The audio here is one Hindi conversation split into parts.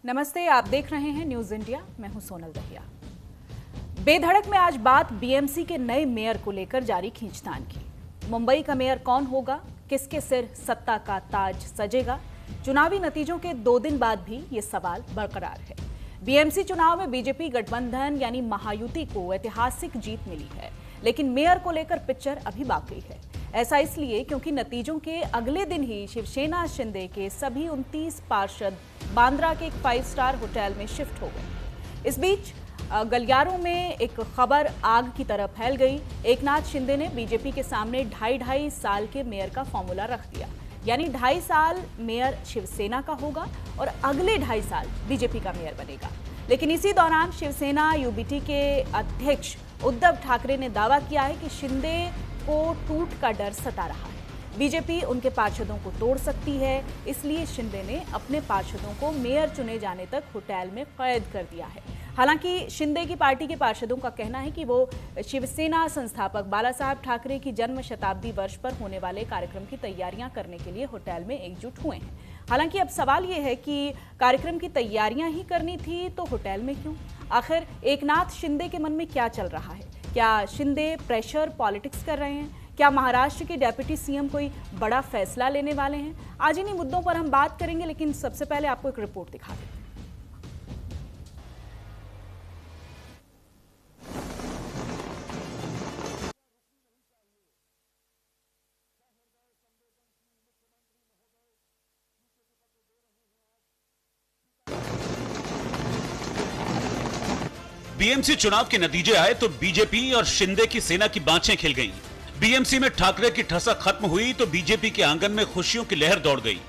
नमस्ते, आप देख रहे हैं न्यूज इंडिया। मैं हूं सोनल दहिया। बेधड़क में आज बात बीएमसी के नए मेयर को लेकर जारी खींचतान की। मुंबई का मेयर कौन होगा, किसके सिर सत्ता का ताज सजेगा? चुनावी नतीजों के 2 दिन बाद भी ये सवाल बरकरार है। बीएमसी चुनाव में बीजेपी गठबंधन यानी महायुति को ऐतिहासिक जीत मिली है, लेकिन मेयर को लेकर पिक्चर अभी बाकी है। ऐसा इसलिए क्योंकि नतीजों के अगले दिन ही शिवसेना शिंदे के सभी 29 पार्षद बांद्रा के एक 5 स्टार होटल में शिफ्ट हो गए। इस बीच गलियारों में एक खबर आग की तरह फैल गई। एकनाथ शिंदे ने बीजेपी के सामने 2.5 साल के मेयर का फॉर्मूला रख दिया, यानी 2.5 साल मेयर शिवसेना का होगा और अगले 2.5 साल बीजेपी का मेयर बनेगा। लेकिन इसी दौरान शिवसेना यूबीटी के अध्यक्ष उद्धव ठाकरे ने दावा किया है कि शिंदे को टूट का डर सता रहा है। बीजेपी उनके पार्षदों को तोड़ सकती है, इसलिए शिंदे ने अपने पार्षदों को मेयर चुने जाने तक होटल में कैद कर दिया है। हालांकि शिंदे की पार्टी के पार्षदों का कहना है कि वो शिवसेना संस्थापक बाला साहब ठाकरे की जन्म शताब्दी वर्ष पर होने वाले कार्यक्रम की तैयारियां करने के लिए होटल में एकजुट हुए हैं। हालांकि अब सवाल ये है कि कार्यक्रम की तैयारियां ही करनी थी तो होटल में क्यों? आखिर एकनाथ शिंदे के मन में क्या चल रहा है? क्या शिंदे प्रेशर पॉलिटिक्स कर रहे हैं? क्या महाराष्ट्र के डेप्यूटी सीएम कोई बड़ा फैसला लेने वाले हैं? आज इन्हीं मुद्दों पर हम बात करेंगे, लेकिन सबसे पहले आपको एक रिपोर्ट दिखा देते हैं। बीएमसी चुनाव के नतीजे आए तो बीजेपी और शिंदे की सेना की बाँछें खिल गईं। बीएमसी में ठाकरे की ठसक खत्म हुई तो बीजेपी के आंगन में खुशियों की लहर दौड़ गई।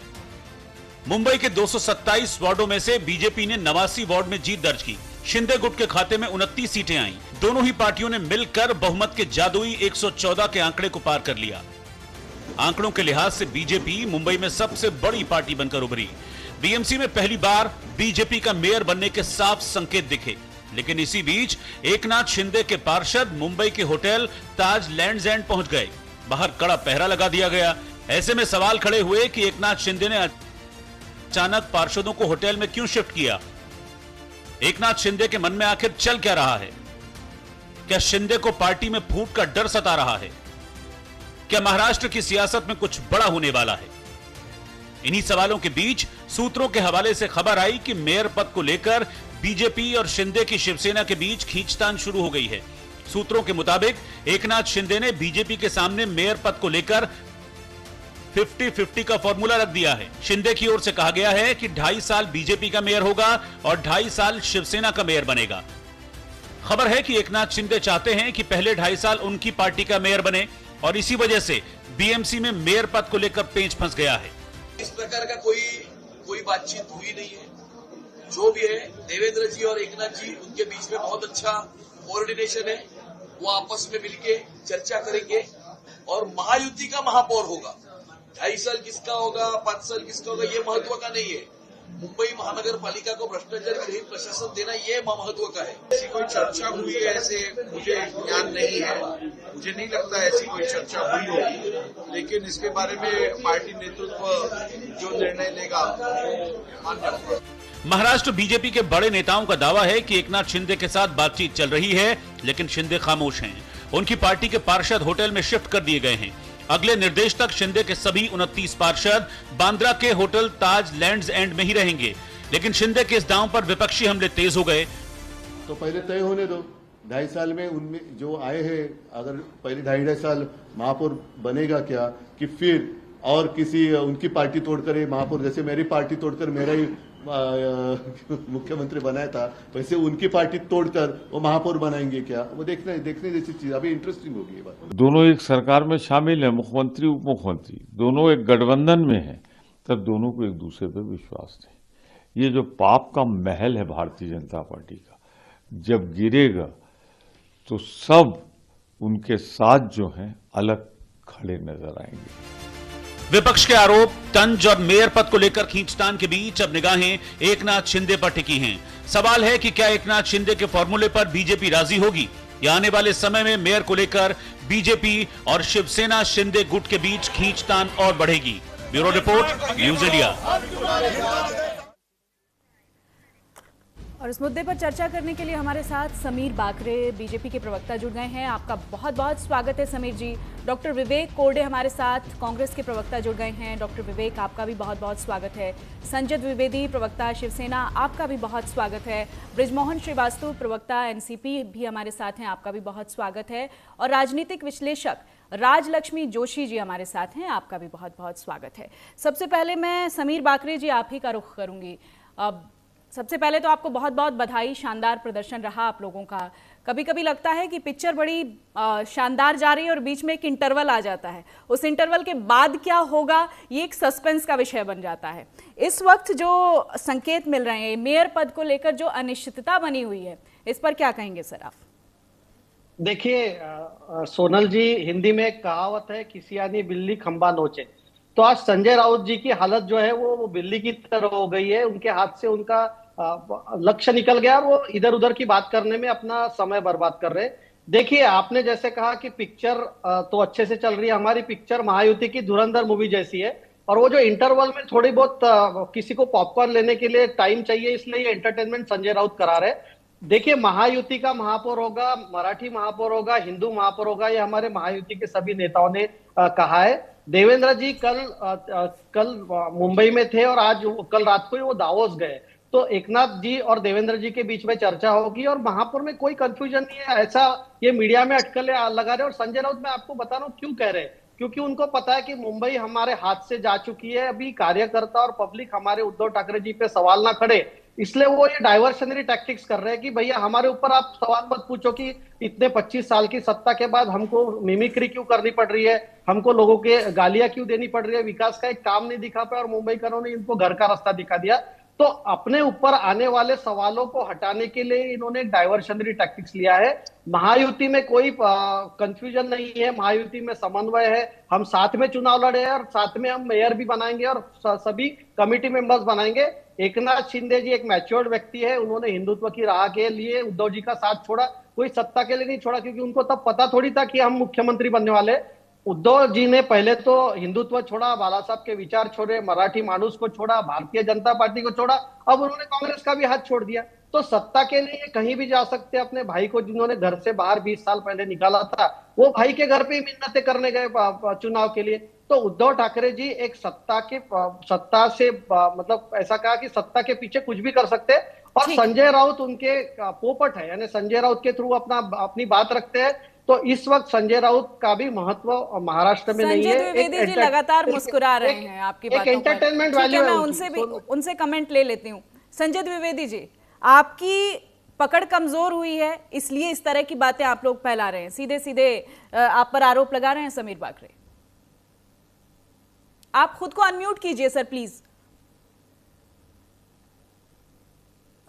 मुंबई के 227 वार्डों में से बीजेपी ने 89 वार्ड में जीत दर्ज की। शिंदे गुट के खाते में 29 सीटें आईं। दोनों ही पार्टियों ने मिलकर बहुमत के जादुई 114 के आंकड़े को पार कर लिया। आंकड़ों के लिहाज से बीजेपी मुंबई में सबसे बड़ी पार्टी बनकर उभरी। बीएमसी में पहली बार बीजेपी का मेयर बनने के साफ संकेत दिखे। लेकिन इसी बीच एकनाथ शिंदे के पार्षद मुंबई के होटल ताज लैंड्स एंड पहुंच गए। बाहर कड़ा पहरा लगा दिया गया। ऐसे में सवाल खड़े हुए कि एकनाथ शिंदे ने अचानक पार्षदों को होटल में क्यों शिफ्ट किया? एकनाथ शिंदे के मन में आखिर चल क्या रहा है? क्या शिंदे को पार्टी में फूट का डर सता रहा है? क्या महाराष्ट्र की सियासत में कुछ बड़ा होने वाला है? इन्हीं सवालों के बीच सूत्रों के हवाले से खबर आई कि मेयर पद को लेकर बीजेपी और शिंदे की शिवसेना के बीच खींचतान शुरू हो गई है। सूत्रों के मुताबिक एकनाथ शिंदे ने बीजेपी के सामने मेयर पद को लेकर 50-50 का फॉर्मूला रख दिया है। शिंदे की ओर से कहा गया है कि 2.5 साल बीजेपी का मेयर होगा और 2.5 साल शिवसेना का मेयर बनेगा। खबर है कि एकनाथ शिंदे चाहते हैं कि पहले 2.5 साल उनकी पार्टी का मेयर बने और इसी वजह से बीएमसी में मेयर पद को लेकर पेंच फंस गया है। इस प्रकार का कोई बातचीत हुई नहीं है। जो भी है, देवेंद्र जी और एकनाथ जी, उनके बीच में बहुत अच्छा कोऑर्डिनेशन है। वो आपस में मिलके चर्चा करेंगे और महायुति का महापौर होगा। 2.5 साल किसका होगा, 5 साल किसका होगा, ये महत्व का नहीं है। मुंबई महानगर पालिका को भ्रष्टाचार रहित प्रशासन देना, ये महत्व का है। ऐसी कोई चर्चा हुई है ऐसे मुझे ज्ञान नहीं है। मुझे नहीं लगता ऐसी कोई चर्चा हुई होगी, लेकिन इसके बारे में पार्टी नेतृत्व जो निर्णय लेगा मान्य होगा। महाराष्ट्र बीजेपी के बड़े नेताओं का दावा है कि एकनाथ शिंदे के साथ बातचीत चल रही है, लेकिन शिंदे खामोश हैं। उनकी पार्टी के पार्षद होटल में शिफ्ट कर दिए गए हैं। अगले निर्देश तक शिंदे के सभी 29 पार्षद बांद्रा के होटल ताज लैंड्स एंड में ही रहेंगे। लेकिन शिंदे के इस दांव पर विपक्षी हमले तेज हो गए। तो पहले तय होने दो, 2.5 साल में उनमें जो आए हैं, अगर पहले 2.5 साल महापौर बनेगा क्या, कि फिर और किसी उनकी पार्टी तोड़कर महापौर, जैसे मेरी पार्टी तोड़कर मेरा ही मुख्यमंत्री बनाया था, वैसे उनकी पार्टी तोड़कर वो महापौर बनाएंगे क्या? वो देखने जैसी चीज। अभी इंटरेस्टिंग होगी ये बात। दोनों एक सरकार में शामिल है, मुख्यमंत्री उप मुख्यमंत्री दोनों एक गठबंधन में है, तब दोनों को एक दूसरे पर विश्वास है। ये जो पाप का महल है भारतीय जनता पार्टी का, जब गिरेगा तो सब उनके साथ जो हैं अलग खड़े नजर आएंगे। विपक्ष के आरोप, तंज और मेयर पद को लेकर खींचतान के बीच अब निगाहें एकनाथ शिंदे पर टिकी हैं। सवाल है कि क्या एकनाथ शिंदे के फॉर्मूले पर बीजेपी राजी होगी या आने वाले समय में मेयर को लेकर बीजेपी और शिवसेना शिंदे गुट के बीच खींचतान और बढ़ेगी। Bureau report, news India. और इस मुद्दे पर चर्चा करने के लिए हमारे साथ समीर बाकरे बीजेपी के प्रवक्ता जुड़ गए हैं। आपका बहुत बहुत स्वागत है समीर जी। डॉक्टर विवेक कोरडे हमारे साथ कांग्रेस के प्रवक्ता जुड़ गए हैं। डॉक्टर विवेक, आपका भी बहुत बहुत स्वागत है। संजय द्विवेदी, प्रवक्ता शिवसेना, आपका भी बहुत स्वागत है। बृजमोहन श्रीवास्तव, प्रवक्ता एनसीपी, भी हमारे साथ हैं, आपका भी बहुत स्वागत है। और राजनीतिक विश्लेषक राजलक्ष्मी जोशी जी हमारे साथ हैं, आपका भी बहुत बहुत स्वागत है। सबसे पहले मैं समीर बाकरे जी आप ही का रुख करूंगी। सबसे पहले तो आपको बहुत बहुत बधाई, शानदार प्रदर्शन रहा आप लोगों का। कभी कभी लगता है कि पिक्चर बड़ी शानदार जा रही है और बीच में एक इंटरवल आ जाता है, उस इंटरवल के बाद क्या होगा ये एक सस्पेंस का विषय बन जाता है। इस वक्त जो संकेत मिल रहे हैं मेयर पद को लेकर, जो अनिश्चितता बनी हुई है, इस पर क्या कहेंगे सर आप? देखिए सोनल जी, हिंदी में एक कहावत है, किसी आनी बिल्ली खंबा नोचे। तो आज संजय राउत जी की हालत जो है वो बिल्ली की तरह हो गई है। उनके हाथ से उनका लक्ष्य निकल गया और वो इधर उधर की बात करने में अपना समय बर्बाद कर रहे हैं। देखिए, आपने जैसे कहा कि पिक्चर तो अच्छे से चल रही है, हमारी पिक्चर महायुति की धुरंधर मूवी जैसी है। और वो जो इंटरवल में थोड़ी बहुत किसी को पॉपकॉर्न लेने के लिए टाइम चाहिए, इसलिए ये एंटरटेनमेंट संजय राउत करा रहे। देखिए, महायुति का महापौर होगा, मराठी महापौर होगा, हिंदू महापौर होगा, ये हमारे महायुति के सभी नेताओं ने कहा है। देवेंद्र जी कल मुंबई में थे और आज कल रात को ही वो दावोस गए। तो एकनाथ जी और देवेंद्र जी के बीच में चर्चा होगी और महापौर में कोई कंफ्यूजन नहीं है, ऐसा ये मीडिया में अटकलें लगा रहे। और संजय राउत, मैं आपको बता रहा हूँ क्यों कह रहे हैं, क्योंकि उनको पता है कि मुंबई हमारे हाथ से जा चुकी है। अभी कार्यकर्ता और पब्लिक हमारे उद्धव ठाकरे जी पे सवाल ना खड़े, इसलिए वो ये डाइवर्शनरी टैक्टिक्स कर रहे हैं कि भैया हमारे ऊपर आप सवाल मत पूछो कि इतने 25 साल की सत्ता के बाद हमको मिमिक्री क्यों करनी पड़ रही है, हमको लोगों के गालियां क्यों देनी पड़ रही है, विकास का एक काम नहीं दिखा पाया और मुंबईकरों ने इनको घर का रास्ता दिखा दिया। तो अपने ऊपर आने वाले सवालों को हटाने के लिए इन्होंने डाइवर्शनरी टैक्टिक्स लिया है। महायुति में कोई कंफ्यूजन नहीं है, महायुति में समन्वय है। हम साथ में चुनाव लड़े हैं और साथ में हम मेयर भी बनाएंगे और सभी कमिटी मेंबर्स बनाएंगे। एकनाथ शिंदे जी एक मैच्योर्ड व्यक्ति है, उन्होंने हिंदुत्व की राह के लिए उद्धव जी का साथ छोड़ा, कोई सत्ता के लिए नहीं छोड़ा, क्योंकि उनको तब पता थोड़ी था कि हम मुख्यमंत्री बनने वाले। उद्धव जी ने पहले तो हिंदुत्व छोड़ा, बाला साहब के विचार छोड़े, मराठी मानुस को छोड़ा, भारतीय जनता पार्टी को छोड़ा, अब उन्होंने कांग्रेस का भी हाथ छोड़ दिया। तो सत्ता के लिए कहीं भी जा सकते हैं। अपने भाई को जिन्होंने घर से बाहर 20 साल पहले निकाला था, वो भाई के घर पे ही मिन्नतें करने गए चुनाव के लिए। तो उद्धव ठाकरे जी एक सत्ता से मतलब ऐसा कहा कि सत्ता के पीछे कुछ भी कर सकते हैं। और संजय राउत उनके पोपट है, यानी संजय राउत के थ्रू अपनी बात रखते हैं। तो इस वक्त संजय राउत का भी महत्व महाराष्ट्र में नहीं है। संजय द्विवेदी जी लगातार मुस्कुरा रहे हैं आपकी बातों पर। एंटरटेनमेंट वैल्यू है, मैं उनसे कमेंट ले लेती हूँ। संजय द्विवेदी जी, आपकी पकड़ कमजोर हुई है, इसलिए इस तरह की बातें आप लोग फैला रहे हैं, सीधे सीधे आप पर आरोप लगा रहे हैं। समीर बाकरे, आप खुद को अनम्यूट कीजिए सर प्लीज।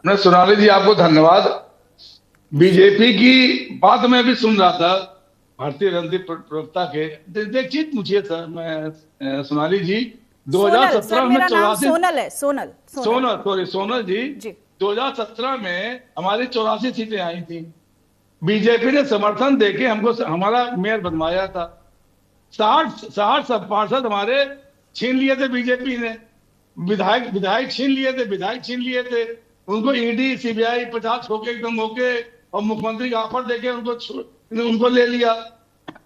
सोनाली जी, आपको धन्यवाद। बीजेपी की बात मैं भी सुन रहा था, भारतीय रणनीति प्रवक्ता के। देखिए मुझे सर, मैं सोनाली जी 2017 में 84 सोनल जी 2017 में हमारी 84 सीटें आई थी। बीजेपी ने समर्थन देके हमको हमारा मेयर बनवाया था। 60 पार्षद हमारे छीन लिए थे बीजेपी ने, विधायक छीन लिए थे। उनको ईडी सीबीआई 50 होके एकदम होके और मुख्यमंत्री का ऑफर देके उनको ले लिया।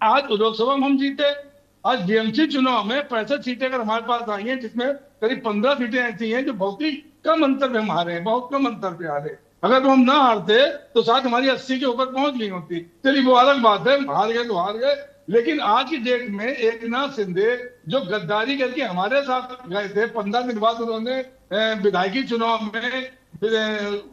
आज लोकसभा में हम जीते। आज बीएमसी चुनाव में 65 सीटें अगर हमारे पास आई हैं, जिसमें करीब 15 सीटें ऐसी हैं जो बहुत ही कम अंतर पे हम हारे हैं, बहुत कम अंतर पे हारे। अगर हम ना हारते तो शायद हमारी 80 के ऊपर पहुंच नहीं होती। चलिए वो अलग बात है, हार गए तो हार गए। लेकिन आज की डेट में एकनाथ शिंदे जो गद्दारी करके हमारे साथ गए थे, 15 दिन बाद उन्होंने विधायकी चुनाव में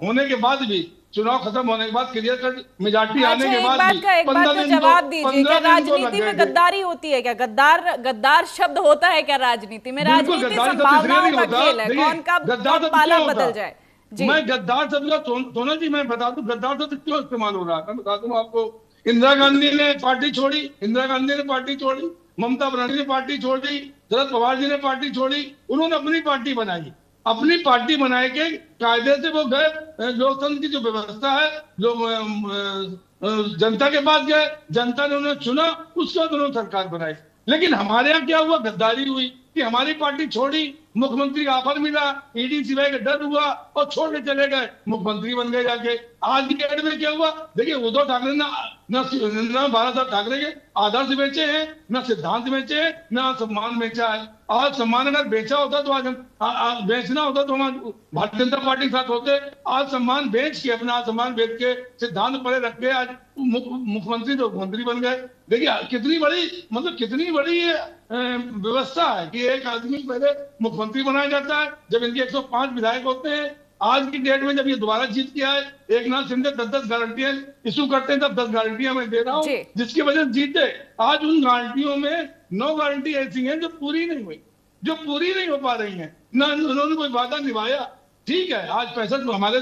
होने के बाद भी, चुनाव खत्म होने के बाद क्लियर कट मेजॉरिटी आने के बाद भी एक बात तो जवाब दीजिए, क्या राजनीति में गद्दारी होती है? क्या गद्दार शब्द होता है क्या राजनीति में? राजनीति संभावनाओं का खेल है, कौन कब पाला बदल जाए। मैं गद्दार शब्द का, सोना जी मैं बता दूं गद्दार शब्द क्यों इस्तेमाल हो रहा है, मैं बता दूं आपको। इंदिरा गांधी ने पार्टी छोड़ी, ममता बनर्जी ने पार्टी छोड़ी, शरद पवार जी ने पार्टी छोड़ी, उन्होंने अपनी पार्टी बनाई। अपनी पार्टी बनाए के कायदे से वो गए, लोकतंत्र की जो व्यवस्था है, जो जनता के पास गए, जनता ने उन्हें चुना, उसके बाद उन्होंने सरकार बनाई। लेकिन हमारे यहाँ क्या हुआ, गद्दारी हुई। कि हमारी पार्टी छोड़ी, मुख्यमंत्री का ऑफर मिला, ईडी सीबीआई का डर हुआ और छोड़ के चले गए, मुख्यमंत्री बन गए जाके। आज की डेट में क्या हुआ? देखिए, उद्धव ठाकरे न बाला साहब ठाकरे के आदर्श बेचे हैं, न सिद्धांत बेचे हैं, न सम्मान बेचा है। आज सम्मान अगर बेचा होता तो आज हम बेचना होता तो हम भारतीय जनता पार्टी के साथ होते। आज सम्मान बेच के, अपना सम्मान बेच के, सिद्धांत परे रख के आज मुख्यमंत्री तो मुख्यमंत्री बन गए। देखिए कितनी बड़ी, मतलब कितनी बड़ी व्यवस्था है कि एक आदमी पहले मुख्यमंत्री बनाया जाता है जब इनके 105 विधायक होते हैं। आज की डेट में जब ये दोबारा जीत के आए, एक नाथ शिंदे 10-10 गारंटियां इशू करते हैं, तब 10 गारंटियां मैं दे रहा हूँ जिसकी वजह से जीते। आज उन गारंटियों में 9 गारंटी ऐसी हैं जो पूरी नहीं हुई, जो पूरी नहीं हो पा रही हैं, ना उन्होंने कोई वादा निभाया। ठीक है, आज 65 हमारे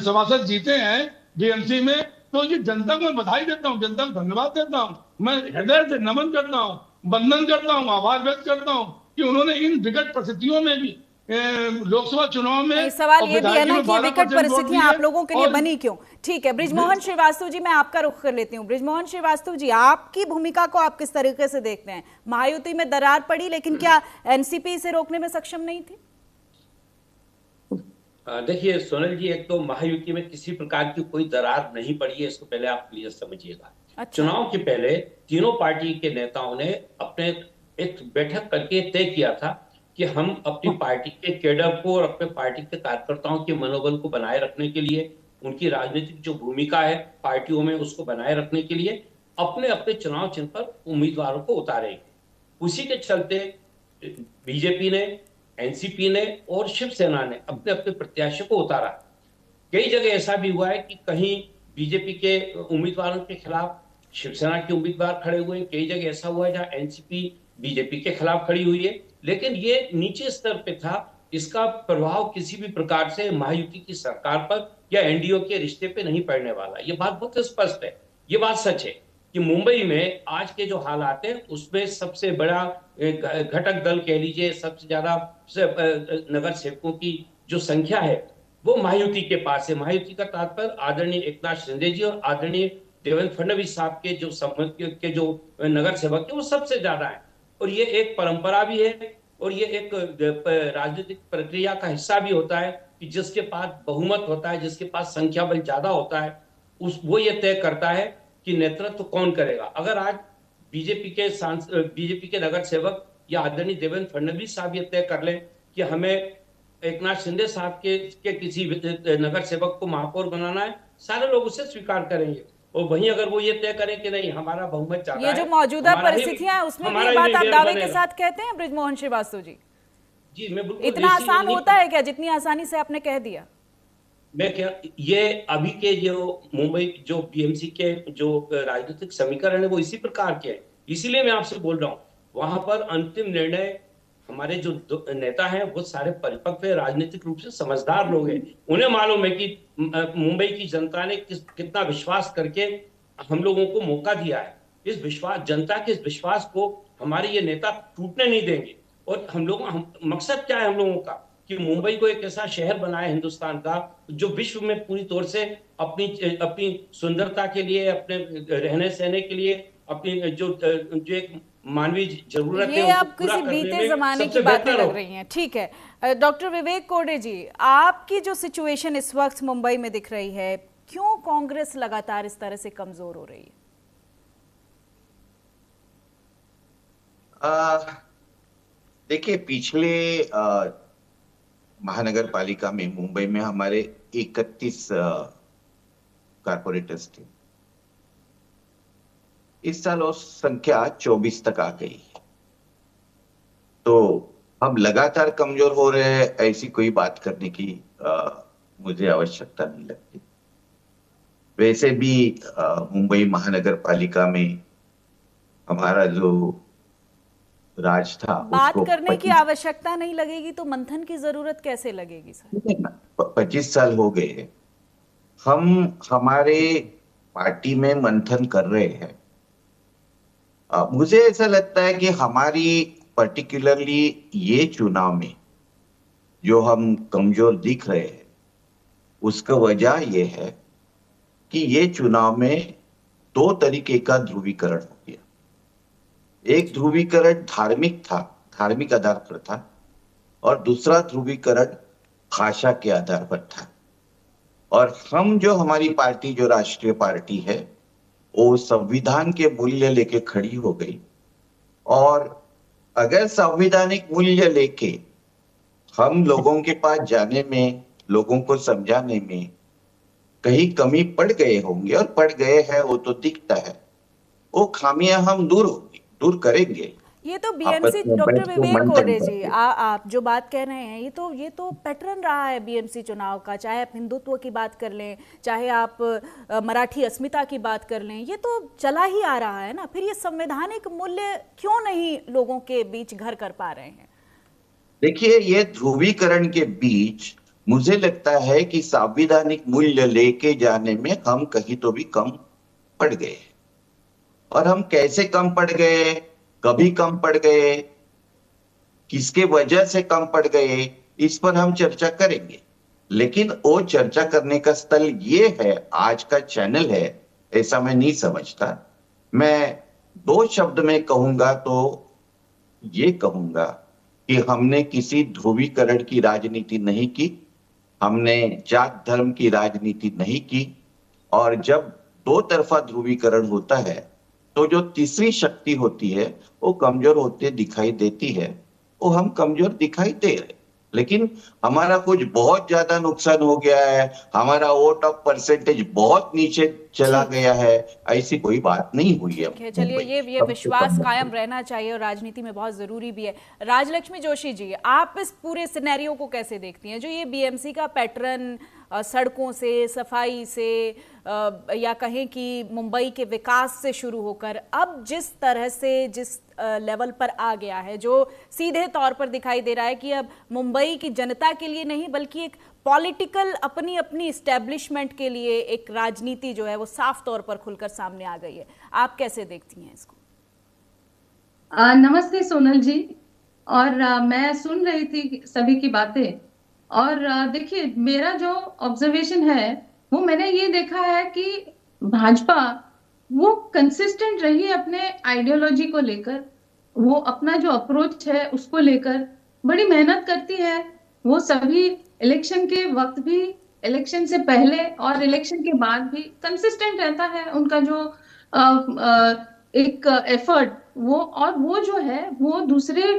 सभासद जीते हैं बीएमसी में, तो ये जनता को मैं बधाई देता हूँ, जनता को धन्यवाद देता हूँ, मैं हृदय से नमन करता हूँ, वंदन करता हूँ, आभार व्यक्त करता हूँ कि उन्होंने इन विकट परिस्थितियों में भी लोकसभा चुनाव में। सवाल ये भी है ना कि विकट परिस्थितियां आप लोगों के लिए बनी क्यों? ठीक है, बृजमोहन श्रीवास्तव जी, मैं आपका रुख कर लेती हूँ। बृजमोहन श्रीवास्तव जी, आपकी भूमिका को आप किस तरीके से देखते हैं? महायुति में दरार पड़ी, लेकिन क्या एनसीपी इसे रोकने में सक्षम नहीं थी? देखिए सोनल जी, एक तो महायुति में किसी प्रकार की कोई दरार नहीं पड़ी है, इसको पहले आप क्लियर समझिएगा। अच्छा। चुनाव के पहले तीनों पार्टी के नेताओं ने अपने एक बैठक करके तय किया था कि हम अपनी पार्टी के कैडर को और अपने पार्टी के कार्यकर्ताओं के मनोबल को बनाए रखने के लिए, उनकी राजनीतिक जो भूमिका है पार्टियों में उसको बनाए रखने के लिए अपने अपने चुनाव चिन्ह पर उम्मीदवारों को उतारेंगे। उसी के चलते बीजेपी ने, एनसीपी ने और शिवसेना ने अपने अपने प्रत्याशियों को उतारा। कई जगह ऐसा भी हुआ है कि कहीं बीजेपी के उम्मीदवारों के खिलाफ शिवसेना के उम्मीदवार खड़े हुए हैं, कई जगह ऐसा हुआ है जहां एनसीपी बीजेपी के खिलाफ खड़ी हुई है, लेकिन ये नीचे स्तर पे था। इसका प्रभाव किसी भी प्रकार से महायुति की सरकार पर या एनडीओ के रिश्ते पे नहीं पड़ने वाला। ये बात बहुत स्पष्ट है। ये बात सच है कि मुंबई में आज के जो हालात हैं उसमें सबसे बड़ा घटक दल कह लीजिए, सबसे ज्यादा नगर सेवकों की जो संख्या है वो महायुति के पास है। महायुति का तात्पर्य आदरणीय एकनाथ शिंदे जी और आदरणीय देवेंद्र फडणवीस साहब के जो नगर सेवक है वो सबसे ज्यादा है। और ये एक परंपरा भी है और ये एक राजनीतिक प्रक्रिया का हिस्सा भी होता है कि जिसके पास बहुमत होता है, जिसके पास संख्या बल ज्यादा होता है, वो ये तय करता है कि नेतृत्व कौन करेगा। अगर आज बीजेपी के नगर सेवक या आदरणीय देवेंद्र फडणवीस साहब ये तय कर लें कि हमें एकनाथ शिंदे साहब के किसी नगर सेवक को महापौर बनाना है, सारे लोग उसे स्वीकार करेंगे। और वहीं अगर वो ये तय करें कि नहीं हमारा बहुमत ज्यादा है, ये जो मौजूदा परिस्थिथियां हैं उसमें भी बात आप दावे के साथ कहते हैं बृजमोहन श्रीवास्तव जी? जी मैं बिल्कुल। इतना आसान होता है क्या जितनी आसानी से आपने कह दिया? मैं क्या, ये अभी के जो मुंबई जो बीएमसी के जो राजनीतिक समीकरण है वो इसी प्रकार के हैं, इसीलिए मैं आपसे बोल रहा हूँ वहां पर अंतिम निर्णय हमारे जो नेता हैं वो सारे परिपक्व राजनीतिक रूप से समझदार लोग हैं। उन्हें मालूम है कि मुंबई की जनता ने कितना विश्वास करके हम लोगों को मौका दिया है। इस विश्वास, जनता के इस विश्वास को हमारे ये नेता टूटने नहीं देंगे। और मकसद क्या है हम लोगों का कि मुंबई को एक ऐसा शहर बनाए हिंदुस्तान का जो विश्व में पूरी तौर से अपनी सुंदरता के लिए, अपने रहने सहने के लिए, अपनी जो एक मानवीय जरूरत है, ये आप किसी बीते जमाने की बातें लग रही हैं। ठीक है, डॉक्टर विवेक कोडे जी, आपकी जो सिचुएशन इस वक्त मुंबई में दिख रही है, क्यों कांग्रेस लगातार इस तरह से कमजोर हो रही है? देखिए, पिछले महानगर पालिका में मुंबई में हमारे 31 कारपोरेटर्स थे। इस साल वो संख्या 24 तक आ गई। तो हम लगातार कमजोर हो रहे हैं, ऐसी कोई बात करने की मुझे आवश्यकता नहीं लगती। वैसे भी मुंबई महानगर पालिका में हमारा जो राज था, बात करने की आवश्यकता नहीं लगेगी तो मंथन की जरूरत कैसे लगेगी सर? 25 साल हो गए हम हमारे पार्टी में मंथन कर रहे हैं। मुझे ऐसा लगता है कि हमारी पर्टिकुलरली ये चुनाव में जो हम कमजोर दिख रहे हैं उसका वजह ये है कि ये चुनाव में 2 तरीके का ध्रुवीकरण हो गया। एक ध्रुवीकरण धार्मिक था, धार्मिक आधार पर था और दूसरा ध्रुवीकरण भाषा के आधार पर था। और हम जो हमारी पार्टी जो राष्ट्रीय पार्टी है वो संविधान के मूल्य लेके खड़ी हो गई। और अगर संवैधानिक मूल्य लेके हम लोगों के पास जाने में, लोगों को समझाने में कहीं कमी पड़ गए होंगे और पड़ गए हैं, वो तो दिखता है, वो खामियां हम दूर करेंगे। ये तो बीएमसी डॉक्टर विवेक कोरे जी, आप जो बात कह रहे हैं ये तो पैटर्न रहा है बीएमसी चुनाव का। चाहे आप हिंदुत्व की बात कर लें, चाहे आप मराठी अस्मिता की बात कर लें, ये तो चला ही आ रहा है ना। फिर ये संवैधानिक मूल्य क्यों नहीं लोगों के बीच घर कर पा रहे हैं? देखिए, ये ध्रुवीकरण के बीच मुझे लगता है कि संवैधानिक मूल्य लेके जाने में हम कहीं तो भी कम पड़ गए। और हम कैसे कम पड़ गए, कभी कम पड़ गए, किसके वजह से कम पड़ गए, इस पर हम चर्चा करेंगे। लेकिन वो चर्चा करने का स्थल ये है, आज का चैनल है, ऐसा मैं नहीं समझता। मैं 2 शब्द में कहूंगा तो ये कहूंगा कि हमने किसी ध्रुवीकरण की राजनीति नहीं की, हमने जात धर्म की राजनीति नहीं की। और जब 2 तरफा ध्रुवीकरण होता है तो जो तीसरी शक्ति होती है वो कमजोर होते दिखाई देती है, वो हम कमजोर दिखाई दे रहे। लेकिन हमारा कुछ बहुत ज्यादा नुकसान हो गया है, हमारा वोट ऑफ परसेंटेज बहुत नीचे चला गया है, ऐसी कोई बात नहीं हुई है। चलिए, ये विश्वास कायम रहना चाहिए और राजनीति में बहुत जरूरी भी है। राजलक्ष्मी जोशी जी, आप इस पूरे सिनेरियो को कैसे देखती हैं? जो ये बीएमसी का पैटर्न सड़कों से, सफाई से, या कहें कि मुंबई के विकास से शुरू होकर अब जिस तरह से जिस लेवल पर आ गया है, जो सीधे तौर पर दिखाई दे रहा है कि अब मुंबई की जनता के लिए नहीं बल्कि एक पॉलिटिकल अपनी अपनी इस्टेब्लिशमेंट के लिए एक राजनीति जो है वो साफ तौर पर खुलकर सामने आ गई है। आप कैसे देखती हैं इसको? नमस्ते सोनल जी। और मैं सुन रही थी सभी की बातें और देखिए, मेरा जो ऑब्जर्वेशन है वो मैंने ये देखा है कि भाजपा वो कंसिस्टेंट रही अपने आइडियोलॉजी को लेकर, वो अपना जो अप्रोच है उसको लेकर बड़ी मेहनत करती है। वो सभी इलेक्शन के वक्त भी, इलेक्शन से पहले और इलेक्शन के बाद भी कंसिस्टेंट रहता है उनका जो एक एफर्ट। वो जो है वो दूसरे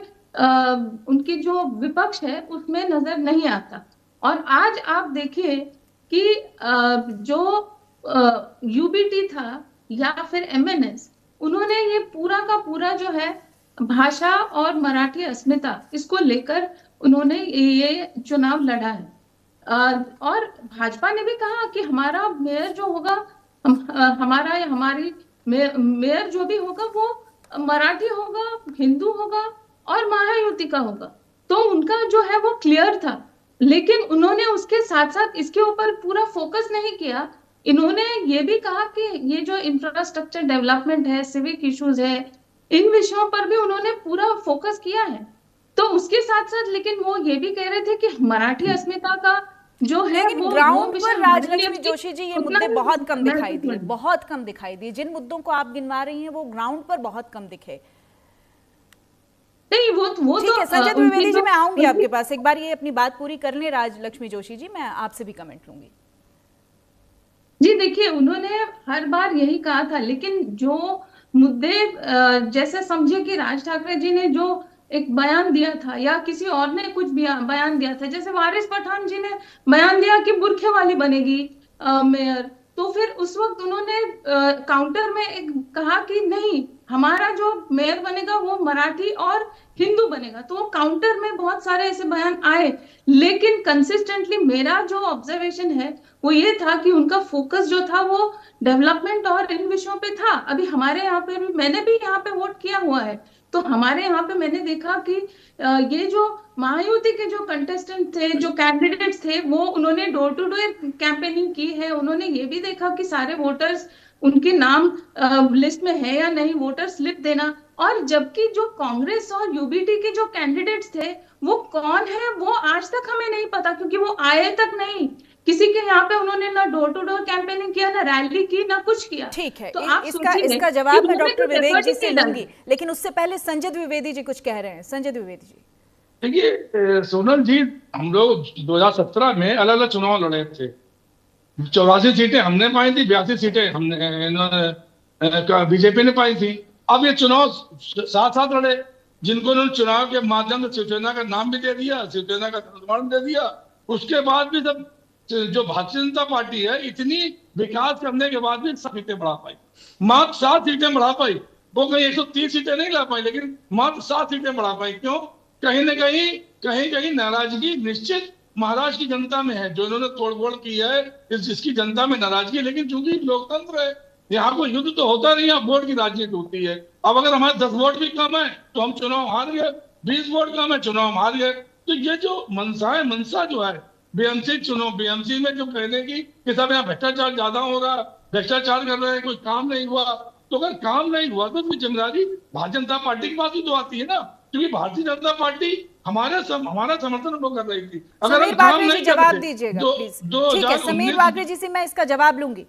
उनकी जो विपक्ष है उसमें नजर नहीं आता। और आज आप देखिए कि जो यूबीटी था या फिर एमएनएस, उन्होंने ये पूरा का पूरा जो है भाषा और मराठी अस्मिता इसको लेकर उन्होंने ये चुनाव लड़ा है। और भाजपा ने भी कहा कि हमारा मेयर जो होगा, हमारा या हमारी मेयर जो भी होगा वो मराठी होगा, हिंदू होगा और महायुति का होगा। तो उनका जो है वो क्लियर था, लेकिन उन्होंने उसके साथ साथ इसके ऊपर पूरा फोकस नहीं किया। इन्होंने ये भी कहा कि ये जो इंफ्रास्ट्रक्चर डेवलपमेंट है, सिविक इश्यूज है, इन विषयों पर भी उन्होंने पूरा फोकस किया है। तो उसके साथ साथ लेकिन वो ये भी कह रहे थे कि मराठी अस्मिता का जो है वो ग्राउंड पर राजलक्ष्मी जोशी जी ये मुद्दे बहुत कम दिखाई दिए, बहुत कम दिखाई दिए। जिन मुद्दों को आप गिनवा रही हैं वो ग्राउंड पर बहुत कम दिखे। नहीं, वो ठीक है संजय द्विवेदी जी, मैं आऊंगी आपके पास। एक बार ये अपनी बात पूरी कर लें राजलक्ष्मी जोशी जी, मैं आपसे भी कमेंट लूंगी। जी देखिए, उन्होंने हर बार यही कहा था, लेकिन जो मुद्दे जैसे समझे कि राज ठाकरे जी ने जो एक बयान दिया था या किसी और ने कुछ बयान दिया था, जैसे वारिस पठान जी ने बयान दिया कि बुरखे वाली बनेगी मेयर, तो फिर उस वक्त उन्होंने काउंटर में एक कहा कि नहीं, हमारा जो मेयर बनेगा वो मराठी और हिंदू बनेगा। तो काउंटर में बहुत सारे ऐसे बयान आए, लेकिन कंसिस्टेंटली मेरा जो ऑब्जर्वेशन है वो ये था कि उनका फोकस जो था वो डेवलपमेंट और इन विषयों पे था। अभी हमारे यहाँ पे भी, मैंने भी यहाँ पे वोट किया हुआ है, तो हमारे यहाँ पे मैंने देखा कि ये जो महायुति के जो कंटेस्टेंट थे, जो कैंडिडेट्स थे, वो उन्होंने डोर टू डोर कैंपेनिंग की है। उन्होंने ये भी देखा कि सारे वोटर्स उनके नाम लिस्ट में है या नहीं, वोटर स्लिप देना। और जबकि जो कांग्रेस और यूबीटी के जो कैंडिडेट्स थे वो कौन है वो आज तक हमें नहीं पता, क्योंकि वो आए तक नहीं। किसी के यहाँ पे उन्होंने ना डोर टू डोर कैंपेनिंग किया, ना रैली की, ना कुछ किया। ठीक है, तो आप इसका जवाब मैं डॉक्टर विवेक जी से लूंगी, लेकिन उससे पहले संजय द्विवेदी जी कुछ कह रहे हैं। संजय द्विवेदी जी। देखिए सोनल जी, हम लोग 2017 में अलग अलग चुनाव लड़े थे। 84 सीटें हमने पाई थी, 82 सीटें हमने बीजेपी ने पाई थी। अब ये चुनाव साथ साथ लड़े, जिनको उन्होंने चुनाव के माध्यम से शिवसेना का नाम भी दे दिया, शिवसेना का निर्माण दे दिया। उसके बाद भी सब जो भारतीय जनता पार्टी है, इतनी विकास करने के बाद भी 7 सीटें बढ़ा पाई, मात्र 7 सीटें बढ़ा पाई। वो कहीं 130 सीटें नहीं ला पाई, लेकिन मात्र 7 सीटें बढ़ा पाई। क्यों? कहीं ना कहीं नाराजगी निश्चित महाराष्ट्र की जनता में है, जो इन्होंने तोड़फोड़ की है, जिसकी जनता में नाराजगी। लेकिन चूंकि लोकतंत्र है, यहाँ कोई युद्ध तो होता नहीं, यहाँ वोट की राजनीति होती है। अब अगर हमारे 10 वोट भी कम है तो हम चुनाव हार गए, 20 वोट कम है चुनाव हार गए। तो ये जो मनसा जो है बीएमसी में जो कहने की सब यहाँ भ्रष्टाचार ज्यादा हो रहा, भ्रष्टाचार कर रहे हैं, कोई काम नहीं हुआ। तो अगर काम नहीं हुआ तो फिर जिम्मेदारी भारतीय जनता पार्टी के पास भी तो आती है ना, क्योंकि भारतीय जनता पार्टी हमारा समर्थन वो कर रही थी। अगर समीर बागरे जी जवाब दीजिएगा प्लीज। ठीक है, समीर बागरे जी से मैं इसका जवाब लूंगी।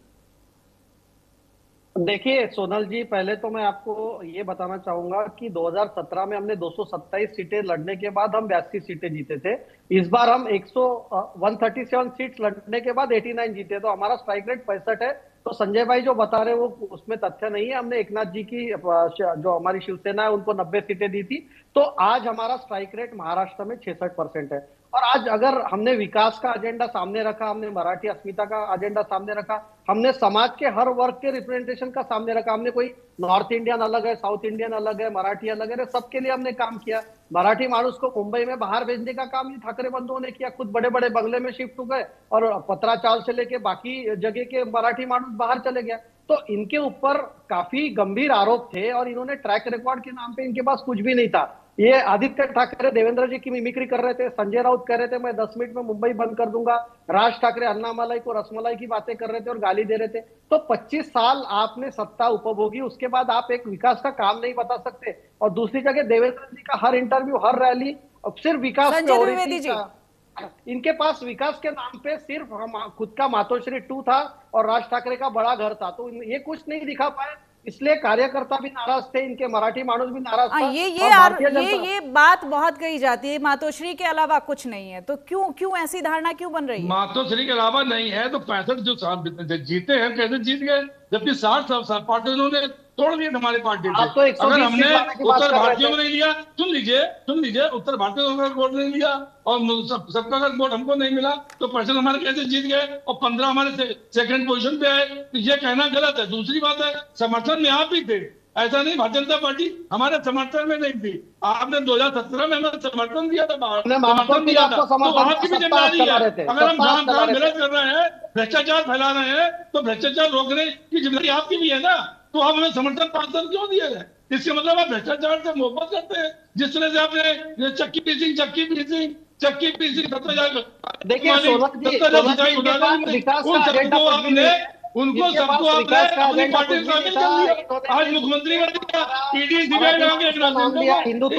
देखिए सोनल जी, पहले तो मैं आपको ये बताना चाहूंगा कि 2017 में हमने 227 सीटें लड़ने के बाद हम 82 सीटें जीते थे। इस बार हम 137 सीट्स लड़ने के बाद 89 जीते, तो हमारा स्ट्राइक रेट 65 है। तो संजय भाई जो बता रहे हैं वो उसमें तथ्य नहीं है। हमने एकनाथ जी की जो हमारी शिवसेना है उनको 90 सीटें दी थी। तो आज हमारा स्ट्राइक रेट महाराष्ट्र में 66% है। और आज अगर हमने विकास का एजेंडा सामने रखा, हमने मराठी अस्मिता का एजेंडा सामने रखा, हमने समाज के हर वर्ग के रिप्रेजेंटेशन का सामने रखा। हमने कोई नॉर्थ इंडियन अलग है, साउथ इंडियन अलग है, मराठी अलग है, सबके लिए हमने काम किया। मराठी मानुस को मुंबई में बाहर भेजने का काम ये ठाकरे बंधुओं ने किया। खुद बड़े बड़े बंगले में शिफ्ट हो गए और पत्राचाल से लेके बाकी जगह के मराठी मानुस बाहर चले गया। तो इनके ऊपर काफी गंभीर आरोप थे और इन्होंने ट्रैक रिकॉर्ड के नाम पे इनके पास कुछ भी नहीं था। ये आदित्य ठाकरे देवेंद्र जी की मिमिक्री कर रहे थे, संजय राउत कह रहे थे मैं 10 मिनट में मुंबई बंद कर दूंगा, राज ठाकरे अन्नामलाई को रसमलाई की बातें कर रहे थे और गाली दे रहे थे। तो 25 साल आपने सत्ता उपभोगी, उसके बाद आप एक विकास का काम नहीं बता सकते। और दूसरी जगह देवेंद्र जी का हर इंटरव्यू, हर रैली सिर्फ विकास पे हो रही थी। इनके पास विकास के नाम पे सिर्फ खुद का मातोश्री 2 था और राज ठाकरे का बड़ा घर था। तो ये कुछ नहीं दिखा पाए, इसलिए कार्यकर्ता भी नाराज थे, इनके मराठी मानुस भी नाराज था। ये बात बहुत कही जाती है, मातोश्री के अलावा कुछ नहीं है। तो क्यों ऐसी धारणा क्यों बन रही है? मातोश्री के अलावा नहीं है तो 65 जो साल जीते हैं कैसे जीत गए, जबकि 60 पार्टी उन्होंने तोड़ दिए हमारी पार्टी से। तो अगर हमने उत्तर भारतीयों को नहीं लिया, सुन लीजिए उत्तर भारतीयों का वोट नहीं लिया और सबका अगर वोट हमको नहीं मिला तो पर्सन हमारे कैसे जीत गए और 15 हमारे सेकंड पोजीशन पे आए, तो ये कहना गलत है। दूसरी बात है, समर्थन में आप ही थे, ऐसा नहीं भारतीय जनता पार्टी हमारे समर्थन में नहीं थी। आपने 2017 में हमें समर्थन दिया था, समर्थन दिया था, तो आपकी भी जिम्मेदारी है। अगर हम काम गलत कर रहे हैं, भ्रष्टाचार फैला रहे हैं, तो भ्रष्टाचार रोकने की जिम्मेदारी आपकी भी है ना। तो आप हमें समर्थन 5 क्यों दिए गए? इसके मतलब आप भ्रष्टाचार से मोहब्बत करते हैं। जिस तरह से आपने चक्की पीसिंग देखिए उनको सबको आपने अपनी पार्टी में शामिल कर दिया। आज मुख्यमंत्री बन गया, ईडी सीबीआई नाम के एकनाथ सिंधु को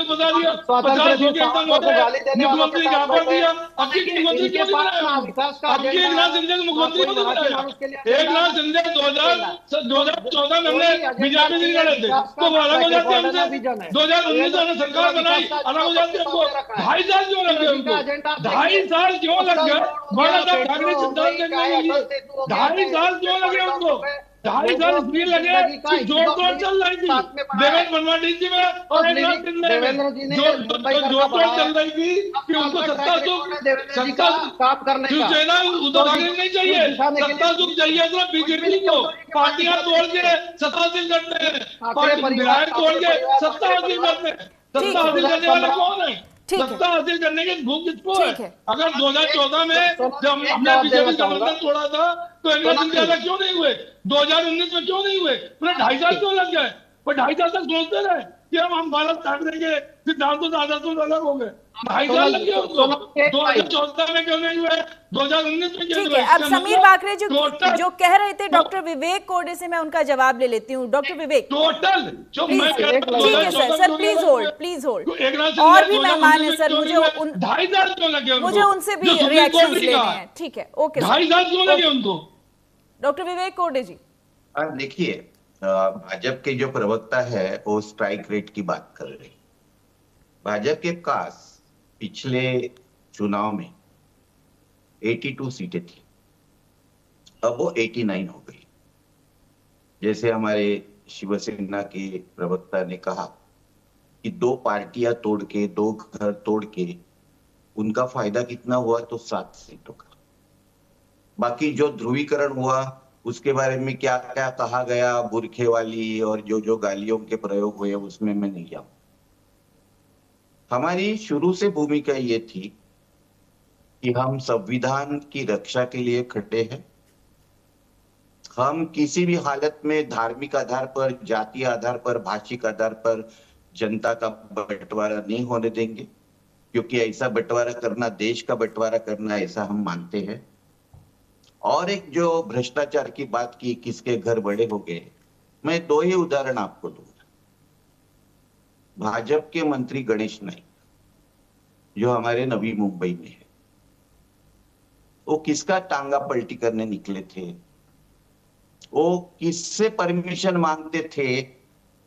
बता दिया, 50 सीटें एकदम हो गए, मुख्यमंत्री यहाँ पर दिया। अब की मुख्यमंत्री क्यों नहीं बनाया? अब की एकनाथ सिंधे को मुख्यमंत्री क्यों नहीं बनाया? एकनाथ सिंधे 2014 में हमने बीजेपी से लड़े थे तो वो अलग हो जाते हमसे। 2019 में हमने सरकार बनाई, अलग हो जाते हमको। 2.5 साल क्यों लग गए उनको? 2.5 साल क्यों लग गए? बाला साहब ठाकरे सिद्धांत देखने के लिए 2.5 साल क्यों लगे उनको? 2.5 साल इसलिए लगे कि जोड़ तोड़ चल रही थी देवेंद्र फडणवीस जी में और एकनाथ शिंदे में, जोड़ तोड़ चल रही थी कि उनको सत्ता सुख शिवसेना उद्धव ठाकरे नहीं चाहिए, सत्ता सुख चाहिए सिर्फ बीजेपी को। पार्टियां तोड़ के सत्ता हासिल करते हैं, विधायक तोड़ के सत्ता हासिल करते हैं। सत्ता हासिल करने वाले कौन है? सत्ता हासिल करने की भूख किसको है? अगर 2014 में जब हमने बीजेपी समर्थन तोड़ा था तो एकनाथ शिंदे अलग क्यों नहीं हुए? 2019 में क्यों नहीं हुए? पूरे 2.5 साल क्यों लग गए? पर 2.5 साल तक सोचते रहे। कि हम बालक ठाकरे के सिद्धांतों से आदर्शों से अलग हो गए। 2.5 साल लग गए उनको। 2014 में क्यों नहीं हुए, 2019 में क्यों ठीक नहीं है, हुए? अब समीर बाकरे जो कह रहे थे डॉक्टर विवेक कोडे से मैं उनका जवाब ले लेती हूँ। डॉक्टर विवेक, टोटल जो मैं ठीक है सर प्लीज होल्ड और भी मेहमान है सर, मुझे 2.5 साल क्यों लगे उनको? मुझे उनसे भी रिएक्शन लेने हैं। ठीक है, ओके 2.5 साल क्यों लगे उनको? डॉक्टर विवेक कोडे जी। देखिए, भाजपा के जो प्रवक्ता है वो स्ट्राइक रेट की बात कर रहे हैं। भाजपा के पास पिछले चुनाव में 82 सीटें थी, अब वो 89 हो गई। जैसे हमारे शिवसेना के प्रवक्ता ने कहा कि 2 पार्टियां तोड़ के, 2 घर तोड़ के उनका फायदा कितना हुआ, तो 7 सीटों का। बाकी जो ध्रुवीकरण हुआ उसके बारे में क्या क्या कहा गया, बुरखे वाली और जो गालियों के प्रयोग हुए, उसमें मैं नहीं जाऊं। हमारी शुरू से भूमिका ये थी कि हम संविधान की रक्षा के लिए खड़े हैं। हम किसी भी हालत में धार्मिक आधार पर, जातीय आधार पर, भाषिक आधार पर जनता का बंटवारा नहीं होने देंगे, क्योंकि ऐसा बंटवारा करना देश का बंटवारा करना, ऐसा हम मानते हैं। और एक जो भ्रष्टाचार की बात की, किसके घर बड़े हो गए, मैं 2 ही उदाहरण आपको दूंगा। भाजपा के मंत्री गणेश नाइक जो हमारे नवी मुंबई में है, वो किसका टांगा पलटी करने निकले थे? वो किससे परमिशन मांगते थे?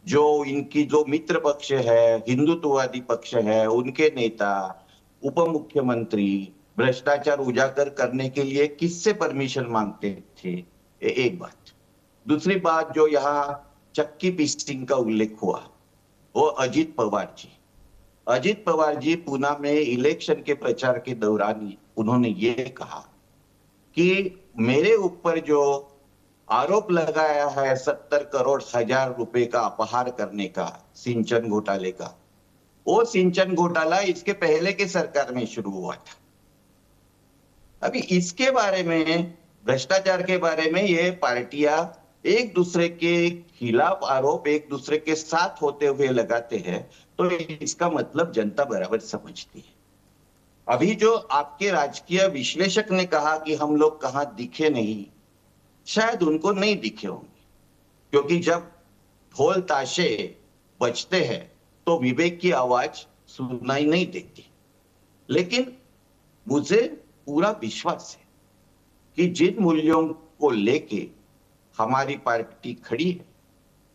जो इनकी जो मित्र पक्ष है, हिंदुत्ववादी पक्ष है, उनके नेता, उप मुख्यमंत्री भ्रष्टाचार उजागर करने के लिए किससे परमिशन मांगते थे? एक बात। दूसरी बात, जो यहाँ चक्की पिस्टिंग का उल्लेख हुआ, वो अजित पवार जी पूना में इलेक्शन के प्रचार के दौरान उन्होंने ये कहा कि मेरे ऊपर जो आरोप लगाया है 70 करोड़ हजार रुपए का अपहार करने का, सिंचन घोटाले का, वो सिंचन घोटाला इसके पहले के सरकार में शुरू हुआ था। अभी इसके बारे में, भ्रष्टाचार के बारे में ये पार्टियां एक दूसरे के खिलाफ आरोप एक दूसरे के साथ होते हुए लगाते हैं, तो इसका मतलब जनता बराबर समझती है। अभी जो आपके राजकीय विश्लेषक ने कहा कि हम लोग कहां दिखे नहीं, शायद उनको नहीं दिखे होंगे, क्योंकि जब ढोल ताशे बजते हैं तो विवेक की आवाज सुनाई नहीं देती। लेकिन मुझे पूरा विश्वास है कि जिन मूल्यों को लेके हमारी पार्टी खड़ी है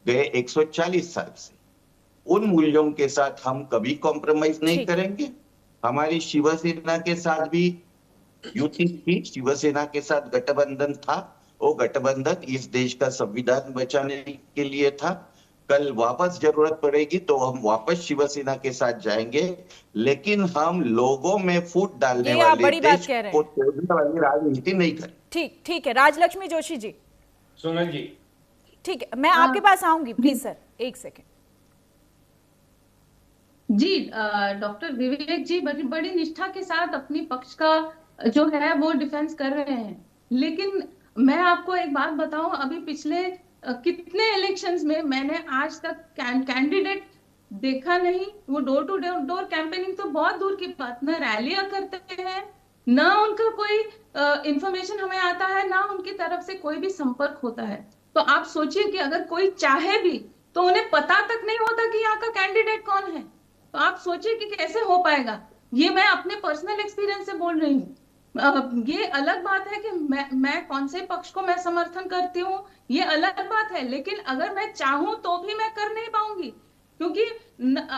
गए 140 साल से, उन मूल्यों के साथ हम कभी कॉम्प्रोमाइज नहीं करेंगे। हमारी शिवसेना के साथ भी युति थी, शिवसेना के साथ गठबंधन था, वो गठबंधन इस देश का संविधान बचाने के लिए था। कल वापस जरूरत पड़ेगी तो हम वापस शिवसेना के साथ जाएंगे, लेकिन हम लोगों में फूट डालने वाले, देश को तोड़ने वाली राजनीति नहीं करें। ठीक है। राजलक्ष्मी जोशी जी। सोनल जी, ठीक है, मैं आपके पास आऊंगी, प्लीज सर, एक सेकेंड जी। डॉक्टर विवेक जी बड़ी निष्ठा के साथ अपनी पक्ष का जो है वो डिफेंस कर रहे हैं, लेकिन मैं आपको एक बात बताऊं, अभी पिछले कितने इलेक्शंस में मैंने आज तक कैंडिडेट देखा नहीं। वो डोर टू डोर कैंपेनिंग तो बहुत दूर की बात, ना रैलियां करते हैं, ना उनका कोई इंफॉर्मेशन हमें आता है, ना उनकी तरफ से कोई भी संपर्क होता है। तो आप सोचिए कि अगर कोई चाहे भी तो उन्हें पता तक नहीं होता कि यहाँ का कैंडिडेट कौन है। तो आप सोचिए कि कैसे हो पाएगा। ये मैं अपने पर्सनल एक्सपीरियंस से बोल रही हूँ। ये अलग बात है कि मैं कौन से पक्ष को मैं समर्थन करती हूँ, ये अलग बात है, लेकिन अगर मैं चाहूं तो भी मैं कर नहीं पाऊंगी, क्योंकि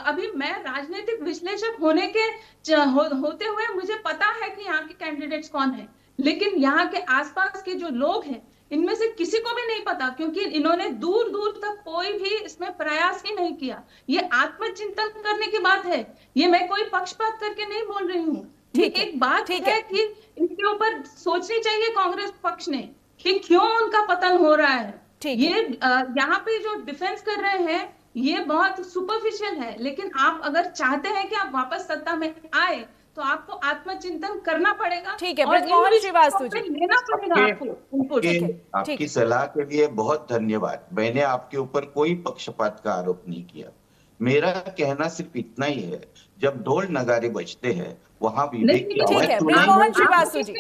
अभी मैं राजनीतिक विश्लेषक होने के होते हुए मुझे पता है कि यहाँ के कैंडिडेट्स कौन है, लेकिन यहाँ के आसपास के जो लोग हैं इनमें से किसी को भी नहीं पता, क्योंकि इन्होंने दूर दूर तक कोई भी इसमें प्रयास ही नहीं किया। ये आत्मचिंतन करने की बात है, ये मैं कोई पक्षपात करके नहीं बोल रही हूँ। एक बात है कि इनके ऊपर सोचनी चाहिए कांग्रेस पक्ष ने कि क्यों उनका पतन हो रहा है। ये यहाँ पे जो डिफेंस कर रहे हैं ये बहुत सुपरफिशियल है, लेकिन आप अगर चाहते हैं कि आप वापस सत्ता में आए तो आपको आत्मचिंतन करना पड़ेगा। ठीक है, ब्रजमोहन श्रीवास्तव जी, लेना पड़ेगा आपको। आपकी सलाह के लिए बहुत धन्यवाद। मैंने आपके ऊपर कोई पक्षपात का आरोप नहीं किया। मेरा कहना सिर्फ इतना ही है, जब ढोल नगारे बजते हैं वहां विवेक की आवाज ब्रिजमोहन श्रीवास्तव जी,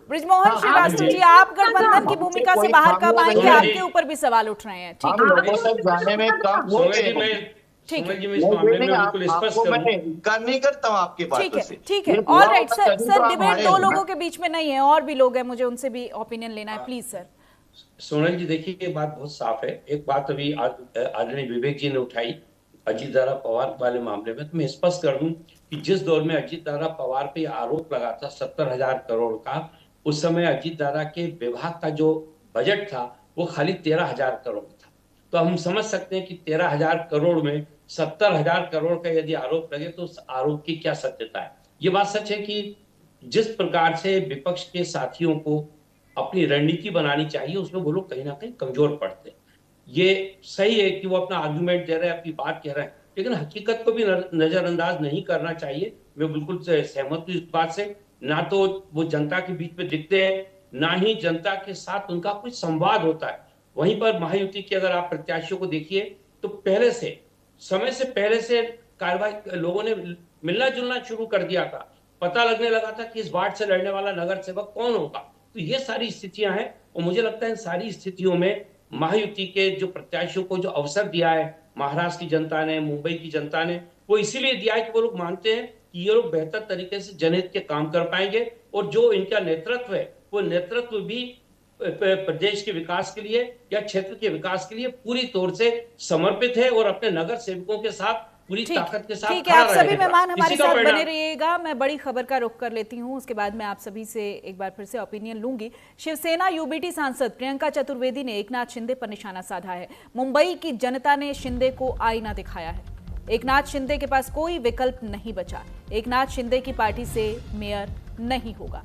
ब्रिजमोहन श्रीवास्तव जी, आप गठबंधन की भूमिका से बाहर कब आएंगे, आपके ऊपर भी सवाल उठ रहे हैं। ठीक है, इनकार नहीं करता हूँ आपकी बातों से। ठीक है, ऑलराइट सर। सर डिबेट दो लोगों के बीच में नहीं है, और भी लोग हैं, मुझे उनसे भी ओपिनियन लेना है, प्लीज सर। सोनल जी देखिए, ये बात बहुत साफ है। एक बात अभी आदरणीय विवेक जी ने उठाई अजीतदारा पवार वाले मामले में, तो मैं स्पष्ट कर दूं कि जिस दौर में अजीतदारा पवार पे आरोप लगा था 70,000 करोड़ का, उस समय अजीतदारा के विभाग का जो बजट था वो खाली 13,000 करोड़ था। तो हम समझ सकते हैं कि 13,000 करोड़ में 70,000 करोड़ का यदि आरोप लगे तो उस आरोप की क्या सत्यता है। ये बात सच है कि जिस प्रकार से विपक्ष के साथियों को अपनी रणनीति बनानी चाहिए, उसमें वो लोग कहीं ना कहीं कमजोर पड़ते हैं। ये सही है कि वो अपना आर्गुमेंट दे रहे हैं, अपनी बात कह रहे हैं, लेकिन हकीकत को भी नजरअंदाज नहीं करना चाहिए। मैं बिल्कुल सहमत हूँ इस बात से। ना तो वो जनता के बीच में दिखते हैं, ना ही जनता के साथ उनका कुछ संवाद होता है। वहीं पर महायुति की अगर आप प्रत्याशियों को देखिए तो पहले से, समय से पहले से कार्रवाई लोगों ने मिलना जुलना शुरू कर दिया था। पता लगने लगा था कि इस वार्ड से लड़ने वाला नगर सेवक कौन होगा। तो ये सारी स्थितियां हैं, और मुझे लगता है इन सारी स्थितियों में महायुति के जो प्रत्याशियों को जो अवसर दिया है महाराष्ट्र की जनता ने, मुंबई की जनता ने, वो इसीलिए दिया है कि वो लोग मानते हैं कि ये लोग बेहतर तरीके से जनहित के काम कर पाएंगे, और जो इनका नेतृत्व है वो नेतृत्व भी प्रदेश के विकास के लिए या क्षेत्र के विकास के लिए पूरी तौर से समर्पित है, और अपने नगर सेवकों के साथ पूरी ताकत के साथ ठीक है, आप सभी मेहमान हमारे साथ बने रहिएगा। मैं बड़ी खबर का रुख कर लेती हूं, उसके बाद मैं आप सभी से एक बार फिर से ओपिनियन लूंगी। शिवसेना यूबीटी सांसद प्रियंका चतुर्वेदी ने एकनाथ शिंदे पर निशाना साधा है। मुंबई की जनता ने शिंदे को आईना दिखाया है। एकनाथ शिंदे के पास कोई विकल्प नहीं बचा। एकनाथ शिंदे की पार्टी से मेयर नहीं होगा।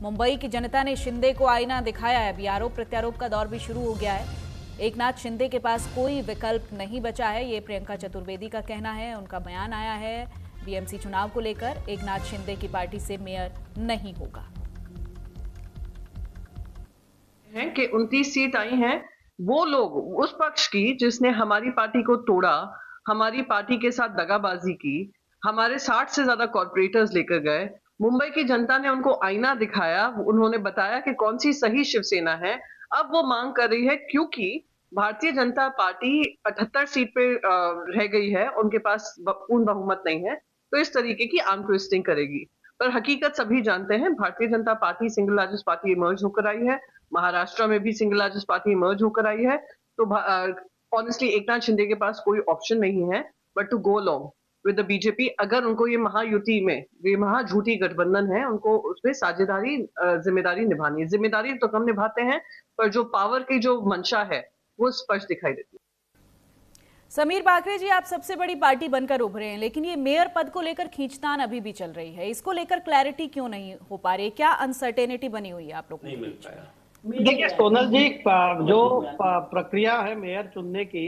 मुंबई की जनता ने शिंदे को आईना दिखाया है। अभी आरोप प्रत्यारोप का दौर भी शुरू हो गया है। एकनाथ शिंदे के पास कोई विकल्प नहीं बचा है, ये प्रियंका चतुर्वेदी का कहना है। उनका बयान आया है बीएमसी चुनाव को लेकर। एकनाथ शिंदे की पार्टी से मेयर नहीं होगा। है कि 29 सीट आई हैं, वो लोग उस पक्ष की जिसने हमारी पार्टी को तोड़ा, हमारी पार्टी के साथ दगाबाजी की, हमारे 60 से ज्यादा कॉर्पोरेटर्स लेकर गए। मुंबई की जनता ने उनको आईना दिखाया, उन्होंने बताया कि कौन सी सही शिवसेना है। अब वो मांग कर रही है, क्योंकि भारतीय जनता पार्टी 78 सीट पे रह गई है, उनके पास पूर्ण बहुमत नहीं है, तो इस तरीके की आर्म ट्विस्टिंग करेगी। पर हकीकत सभी जानते हैं, Bharatiya Janata party single largest party emerge होकर आई है। महाराष्ट्र में भी सिंगल लार्जेस्ट पार्टी इमर्ज होकर आई है। तो ऑनेस्टली एकनाथ शिंदे के पास कोई ऑप्शन नहीं है but to go along with the BJP. अगर उनको ये महायुति में, ये महाझूठी गठबंधन है, उनको उसमें साझेदारी जिम्मेदारी निभानी है। जिम्मेदारी तो कम निभाते हैं, पर जो पावर की जो मंशा है वो स्पष्ट दिखाई देती है। समीर बाकरे जी, आप सबसे बड़ी पार्टी बनकर उभरे हैं, लेकिन ये मेयर पद को लेकर खींचतान अभी भी चल रही है। इसको लेकर क्लैरिटी क्यों नहीं हो पा रही है? क्या अनसर्टेनिटी बनी हुई है आप लोगों को? नहीं मिल पाया। देखिए सोनल जी, जो प्रक्रिया है मेयर चुनने की,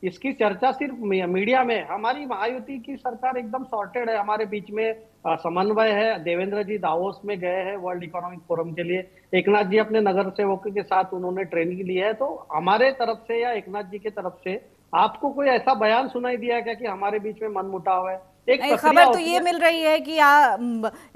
इसकी चर्चा सिर्फ मीडिया में। हमारी महायुति की सरकार एकदम सॉर्टेड है, हमारे बीच में समन्वय है। देवेंद्र जी दावोस में गए हैं वर्ल्ड इकोनॉमिक फोरम के लिए, एकनाथ जी अपने नगर सेवकों के साथ उन्होंने ट्रेनिंग ली है। तो हमारे तरफ से या एकनाथ जी की तरफ से आपको कोई ऐसा बयान सुनाई दिया क्या कि हमारे बीच में मनमुटाव है? एक खबर तो ये मिल रही है कि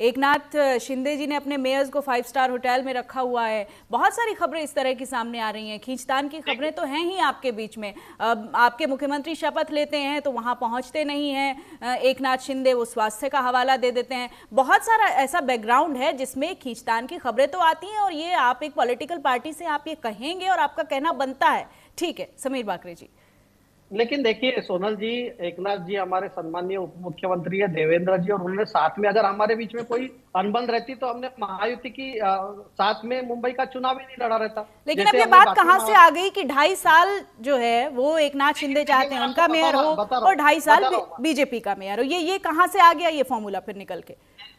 एकनाथ शिंदे जी ने अपने मेयर्स को 5 स्टार होटल में रखा हुआ है। बहुत सारी खबरें इस तरह की सामने आ रही हैं। खींचतान की खबरें तो हैं ही आपके बीच में। आपके मुख्यमंत्री शपथ लेते हैं तो वहां पहुंचते नहीं हैं एकनाथ शिंदे, वो स्वास्थ्य का हवाला दे देते हैं। बहुत सारा ऐसा बैकग्राउंड है जिसमें खींचतान की खबरें तो आती हैं, और ये आप एक पॉलिटिकल पार्टी से आप ये कहेंगे और आपका कहना बनता है। ठीक है समीर बाकरे जी। लेकिन देखिए सोनल जी, एकनाथ जी हमारे सम्मानीय उप मुख्यमंत्री है, देवेंद्र जी, और उन्होंने साथ में, अगर हमारे बीच में कोई अनबन रहती तो हमने महायुति की साथ में मुंबई का चुनाव ही नहीं लड़ा रहता। लेकिन अब ये बात कहां से आ गई कि 2.5 साल जो है वो एकनाथ शिंदे चाहते हैं उनका मेयर हो और 2.5 साल बीजेपी का मेयर हो। ये कहां से आ गया ये फॉर्मूला फिर निकल के?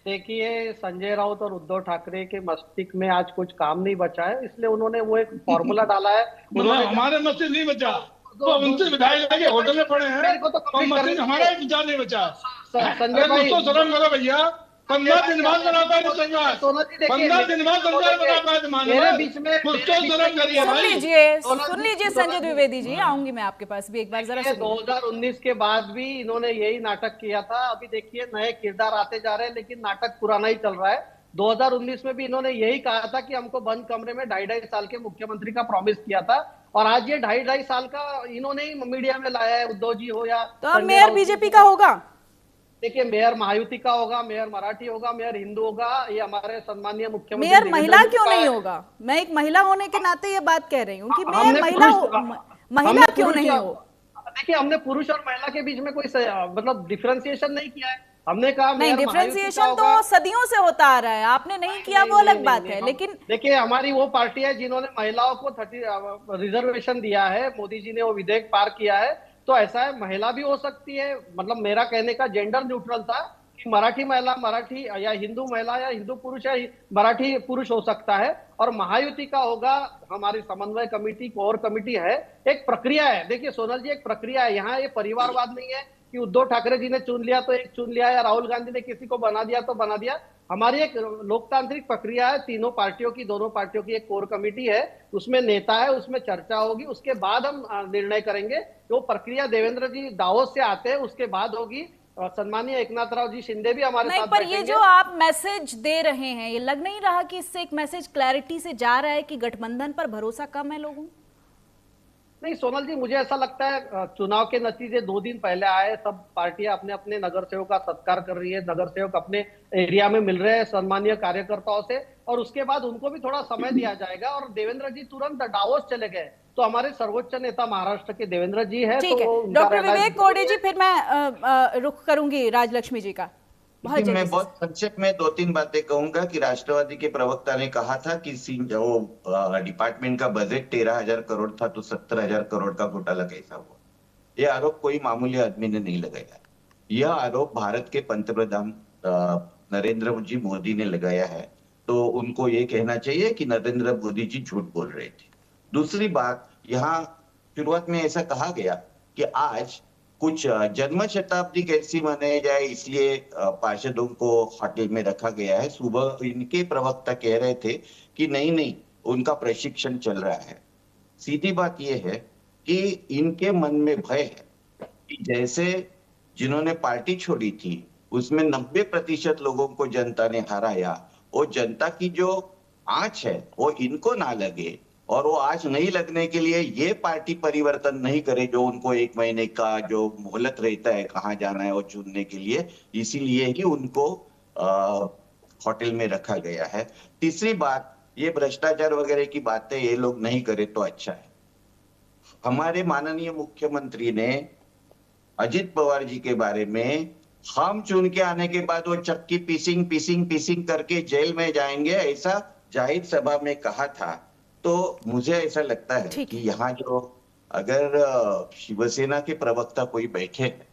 देखिए संजय राउत और उद्धव ठाकरे के मस्तिष्क में आज कुछ काम नहीं बचा है, इसलिए उन्होंने वो एक फॉर्मूला डाला है। हमारे मस्तिष्क नहीं बचा तो उनसे विधायक लगे होटल में पड़े हैं, तो मस्तिष्क हमारा विचार नहीं बचा। संजय भाई शर्म करो भैया, 15 दिन बाद बना पाए संविधान, 15 दिन बाद संविधान बना पाए माननीय, बीच में कुछ तो शर्म करिए भाई। सुन लीजिए संजय द्विवेदी जी, आऊंगी मैं आपके पास भी एक बार, जरा 2019 के बाद भी इन्होंने यही नाटक किया था। अभी देखिए नए किरदार आते जा रहे हैं, लेकिन नाटक पुराना ही चल रहा है। 2019 में भी इन्होंने यही कहा था कि हमको बंद कमरे में 2.5 साल के मुख्यमंत्री का प्रॉमिस किया था, और आज ये 2.5 साल का इन्होंने ही मीडिया में लाया है। उद्धव जी हो या तो अब मेयर बीजेपी का होगा। देखिए मेयर महायुति का होगा, मेयर मराठी होगा, मेयर हिंदू होगा, ये हमारे सम्मानीय मुख्यमंत्री। मेयर महिला क्यों नहीं होगा? मैं एक महिला होने के नाते ये बात कह रही हूँ कि मेयर महिला क्यों नहीं हो? देखिए हमने पुरुष और महिला के बीच में कोई मतलब डिफरेंशिएशन नहीं किया है। हमने कहा नहीं, डिफरेंशिएशन तो सदियों से होता आ रहा है, आपने नहीं किया वो अलग बात है। लेकिन देखिए हमारी वो पार्टी है जिन्होंने महिलाओं को 30 रिजर्वेशन दिया है, मोदी जी ने वो विधेयक पार किया है। तो ऐसा है, महिला भी हो सकती है। मतलब मेरा कहने का जेंडर न्यूट्रल था कि मराठी महिला मराठी, या हिंदू महिला या हिंदू पुरुष, या मराठी पुरुष हो सकता है। और महायुति का होगा, हमारी समन्वय कमेटी कोर कमेटी है, एक प्रक्रिया है। देखिए सोनल जी, एक प्रक्रिया है। यहाँ ये परिवारवाद नहीं है कि उद्धव ठाकरे जी ने चुन लिया तो एक चुन लिया, या राहुल गांधी ने किसी को बना दिया तो बना दिया। हमारी एक लोकतांत्रिक प्रक्रिया है, तीनों पार्टियों की, दोनों पार्टियों की एक कोर कमेटी है, उसमें नेता है, उसमें चर्चा होगी, उसके बाद हम निर्णय करेंगे। वो प्रक्रिया देवेंद्र जी दावोस से आते हैं, उसके बाद होगी। सम्मानीय एकनाथराव जी शिंदे भी हमारे साथ पर ये जो आप मैसेज दे रहे हैं, ये लग नहीं रहा कि इससे एक मैसेज क्लैरिटी से जा रहा है कि गठबंधन पर भरोसा कम है लोगों? नहीं सोनल जी, मुझे ऐसा लगता है चुनाव के नतीजे 2 दिन पहले आए, सब पार्टियां अपने अपने नगर सेवक का सत्कार कर रही है, नगर सेवक अपने एरिया में मिल रहे हैं सम्मानीय कार्यकर्ताओं से, और उसके बाद उनको भी थोड़ा समय दिया जाएगा। और देवेंद्र जी तुरंत दावोस चले गए, तो हमारे सर्वोच्च नेता महाराष्ट्र के देवेंद्र जी है। तो डॉक्टर विवेक कोडे जी, फिर मैं रुख करूंगी राजलक्ष्मी जी का। मैं बहुत संक्षेप में 2-3 बातें कहूंगा कि राष्ट्रवादी के प्रवक्ता ने कहा था कि जो डिपार्टमेंट का बजट 13,000 करोड़ था तो 70,000 करोड़ का घोटाला कैसा हुआ। यह आरोप कोई मामूली आदमी ने नहीं लगाया, यह आरोप भारत के पंतप्रधान नरेंद्र जी मोदी ने लगाया है। तो उनको ये कहना चाहिए कि नरेंद्र मोदी जी झूठ बोल रहे थे। दूसरी बात, यहाँ शुरुआत में ऐसा कहा गया कि आज कुछ जन्म शताब्दी कैसी मनाई जाए, इसलिए पार्षदों को होटल में रखा गया है। सुबह इनके प्रवक्ता कह रहे थे कि नहीं, उनका प्रशिक्षण चल रहा है। सीधी बात यह है कि इनके मन में भय है कि जैसे जिन्होंने पार्टी छोड़ी थी उसमें 90% लोगों को जनता ने हराया, वो जनता की जो आंच है वो इनको ना लगे, और वो आज नहीं लगने के लिए ये पार्टी परिवर्तन नहीं करे जो उनको 1 महीने का जो मोहलत रहता है कहाँ जाना है वो चुनने के लिए, इसीलिए ही उनको होटल में रखा गया है। तीसरी बात, ये भ्रष्टाचार वगैरह की बातें ये लोग नहीं करे तो अच्छा है। हमारे माननीय मुख्यमंत्री ने अजित पवार जी के बारे में, हम चुन के आने के बाद वो चक्की पीसिंग करके जेल में जाएंगे, ऐसा जाहिर सभा में कहा था। तो मुझे ऐसा लगता है कि यहाँ जो अगर शिवसेना के प्रवक्ता कोई बैठे हैं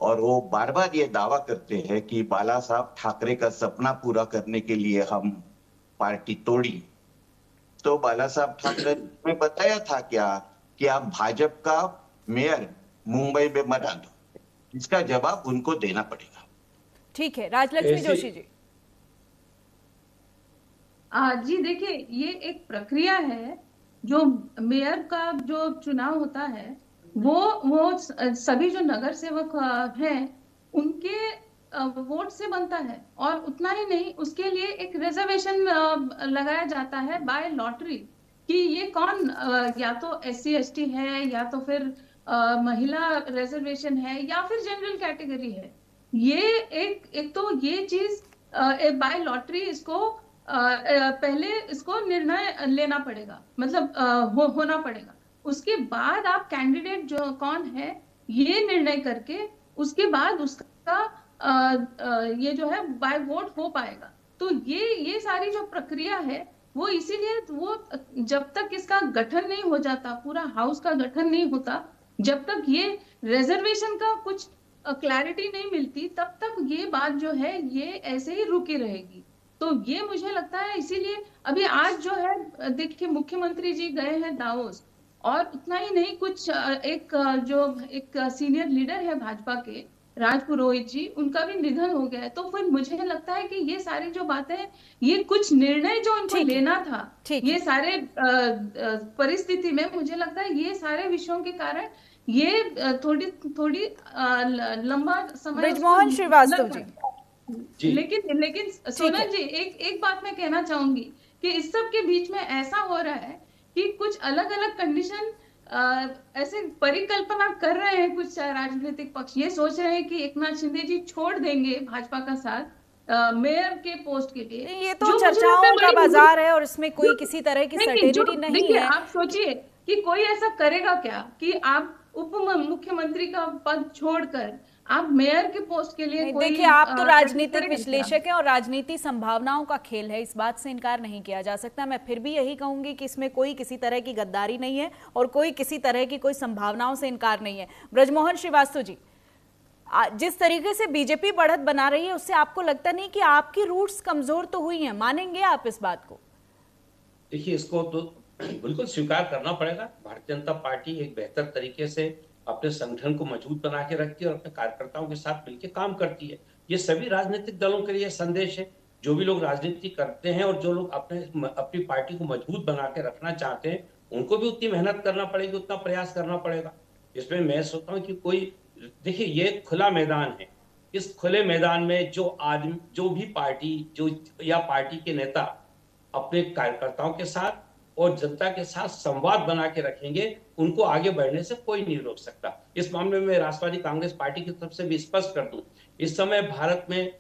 और वो बार बार ये दावा करते हैं कि बाला साहब ठाकरे का सपना पूरा करने के लिए हम पार्टी तोड़ी, तो बाला साहब ठाकरे ने बताया था क्या कि आप भाजपा का मेयर मुंबई में बना दो? इसका जवाब उनको देना पड़ेगा। ठीक है, राजलक्ष्मी जोशी जी। जी देखिए, ये एक प्रक्रिया है। जो मेयर का जो चुनाव होता है वो सभी जो नगर सेवक हैं उनके वोट से बनता है, और उतना ही नहीं, उसके लिए एक रिजर्वेशन लगाया जाता है बाय लॉटरी कि ये कौन या तो SC ST है, या तो फिर महिला रिजर्वेशन है, या फिर जनरल कैटेगरी है। ये एक तो ये चीज बाय लॉटरी इसको पहले इसको निर्णय लेना पड़ेगा, मतलब होना पड़ेगा। उसके बाद आप कैंडिडेट जो कौन है ये निर्णय करके उसके बाद उसका ये जो है बाय वोट हो पाएगा। तो ये सारी जो प्रक्रिया है वो इसीलिए वो जब तक इसका गठन नहीं हो जाता, पूरा हाउस का गठन नहीं होता, जब तक ये रिजर्वेशन का कुछ क्लैरिटी नहीं मिलती, तब तक ये बात जो है ये ऐसे ही रुकी रहेगी। तो ये मुझे लगता है, इसीलिए अभी आज जो है देखिए मुख्यमंत्री जी गए हैं दावोस, और उतना ही नहीं, कुछ एक जो एक सीनियर लीडर है भाजपा के राज पुरोहित जी, उनका भी निधन हो गया है। तो फिर मुझे लगता है कि ये सारी जो बातें, ये कुछ निर्णय जो उनको लेना था, ये सारे परिस्थिति में मुझे लगता है ये सारे विषयों के कारण ये थोड़ी थोड़ी लंबा समय ब्रिजमोहन श्रीवास्तव जी। लेकिन सोनल जी, एक बात मैं कहना चाहूंगी कि इस सब के बीच में ऐसा हो रहा है कि कुछ अलग अलग कंडीशन ऐसे परिकल्पना कर रहे हैं कुछ राजनीतिक पक्ष, ये सोच रहे हैं कि एकनाथ शिंदे जी छोड़ देंगे भाजपा का साथ मेयर के पोस्ट के लिए। ये तो चर्चाओं का बाजार है और इसमें कोई किसी तरह की सर्टेनिटी नहीं है। आप सोचिए कि कोई ऐसा करेगा क्या कि आप उप मुख्यमंत्री का पद छोड़कर आप मेयर के पोस्ट के लिए कोई, देखिए आप तो राजनीतिक विश्लेषक हैं और राजनीति संभावनाओं का खेल है, इस बात से इनकार नहीं किया जा सकता। मैं फिर भी यही कहूंगी कि इसमें कोई किसी तरह की गद्दारी नहीं है और कोई किसी तरह की कोई संभावनाओं से इनकार नहीं है। ब्रजमोहन श्रीवास्तव जी, जिस तरीके से बीजेपी बढ़त बना रही है उससे आपको लगता नहीं कि आपकी रूट्स कमजोर तो हुई हैं? मानेंगे आप इस बात को? देखिए, इसको तो बिल्कुल स्वीकार करना पड़ेगा। भारतीय जनता पार्टी एक बेहतर तरीके से अपने संगठन को मजबूत बना के रखती है और अपने कार्यकर्ताओं के साथ मिलकर काम करती है। ये सभी राजनीतिक दलों के लिए संदेश है। जो भी लोग राजनीति करते हैं और जो लोग अपनी पार्टी को मजबूत बना के रखना चाहते हैं, उनको भी उतनी मेहनत करना पड़ेगी, उतना प्रयास करना पड़ेगा। इसमें मैं सोचता हूँ कि कोई, देखिए ये खुला मैदान है। इस खुले मैदान में जो भी पार्टी या पार्टी के नेता अपने कार्यकर्ताओं के साथ और जनता के साथ संवाद बना के रखेंगे, उनको आगे बढ़ने से कोई नहीं रोक सकता। इस मामले में राष्ट्रवादी कांग्रेस पार्टी की तरफ से भी स्पष्ट कर दूं, इस समय भारत में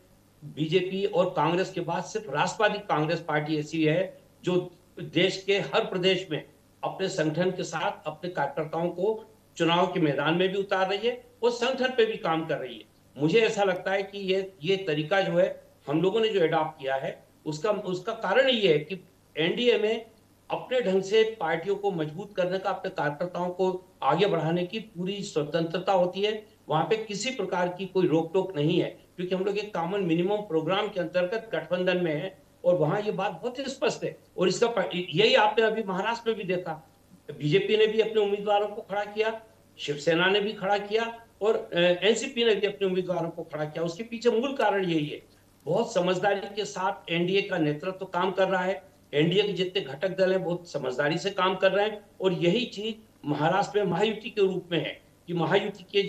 बीजेपी और कांग्रेस के बाद सिर्फ राष्ट्रवादी कांग्रेस पार्टी ऐसी है जो देश के हर प्रदेश में अपने संगठन के साथ अपने कार्यकर्ताओं को चुनाव के मैदान में भी उतार रही है और संगठन पे भी काम कर रही है। मुझे ऐसा लगता है कि ये तरीका जो है हम लोगों ने जो एडॉप्ट किया है, उसका कारण ये है कि एनडीए में अपने ढंग से पार्टियों को मजबूत करने का, अपने कार्यकर्ताओं को आगे बढ़ाने की पूरी स्वतंत्रता होती है। वहां पे किसी प्रकार की कोई रोक टोक नहीं है, क्योंकि हम लोग एक कॉमन मिनिमम प्रोग्राम के अंतर्गत गठबंधन में है और वहां ये बात बहुत स्पष्ट है। और इसका यही आपने अभी महाराष्ट्र में भी देखा, बीजेपी ने भी अपने उम्मीदवारों को खड़ा किया, शिवसेना ने भी खड़ा किया और एनसीपी ने भी अपने उम्मीदवारों को खड़ा किया। उसके पीछे मूल कारण यही है, बहुत समझदारी के साथ एनडीए का नेतृत्व काम कर रहा है। एनडीए के जितने घटक दल हैं बहुत समझदारी से काम कर रहे हैं और यही चीज महाराष्ट्र में महायुति के रूप में है कि महायुति के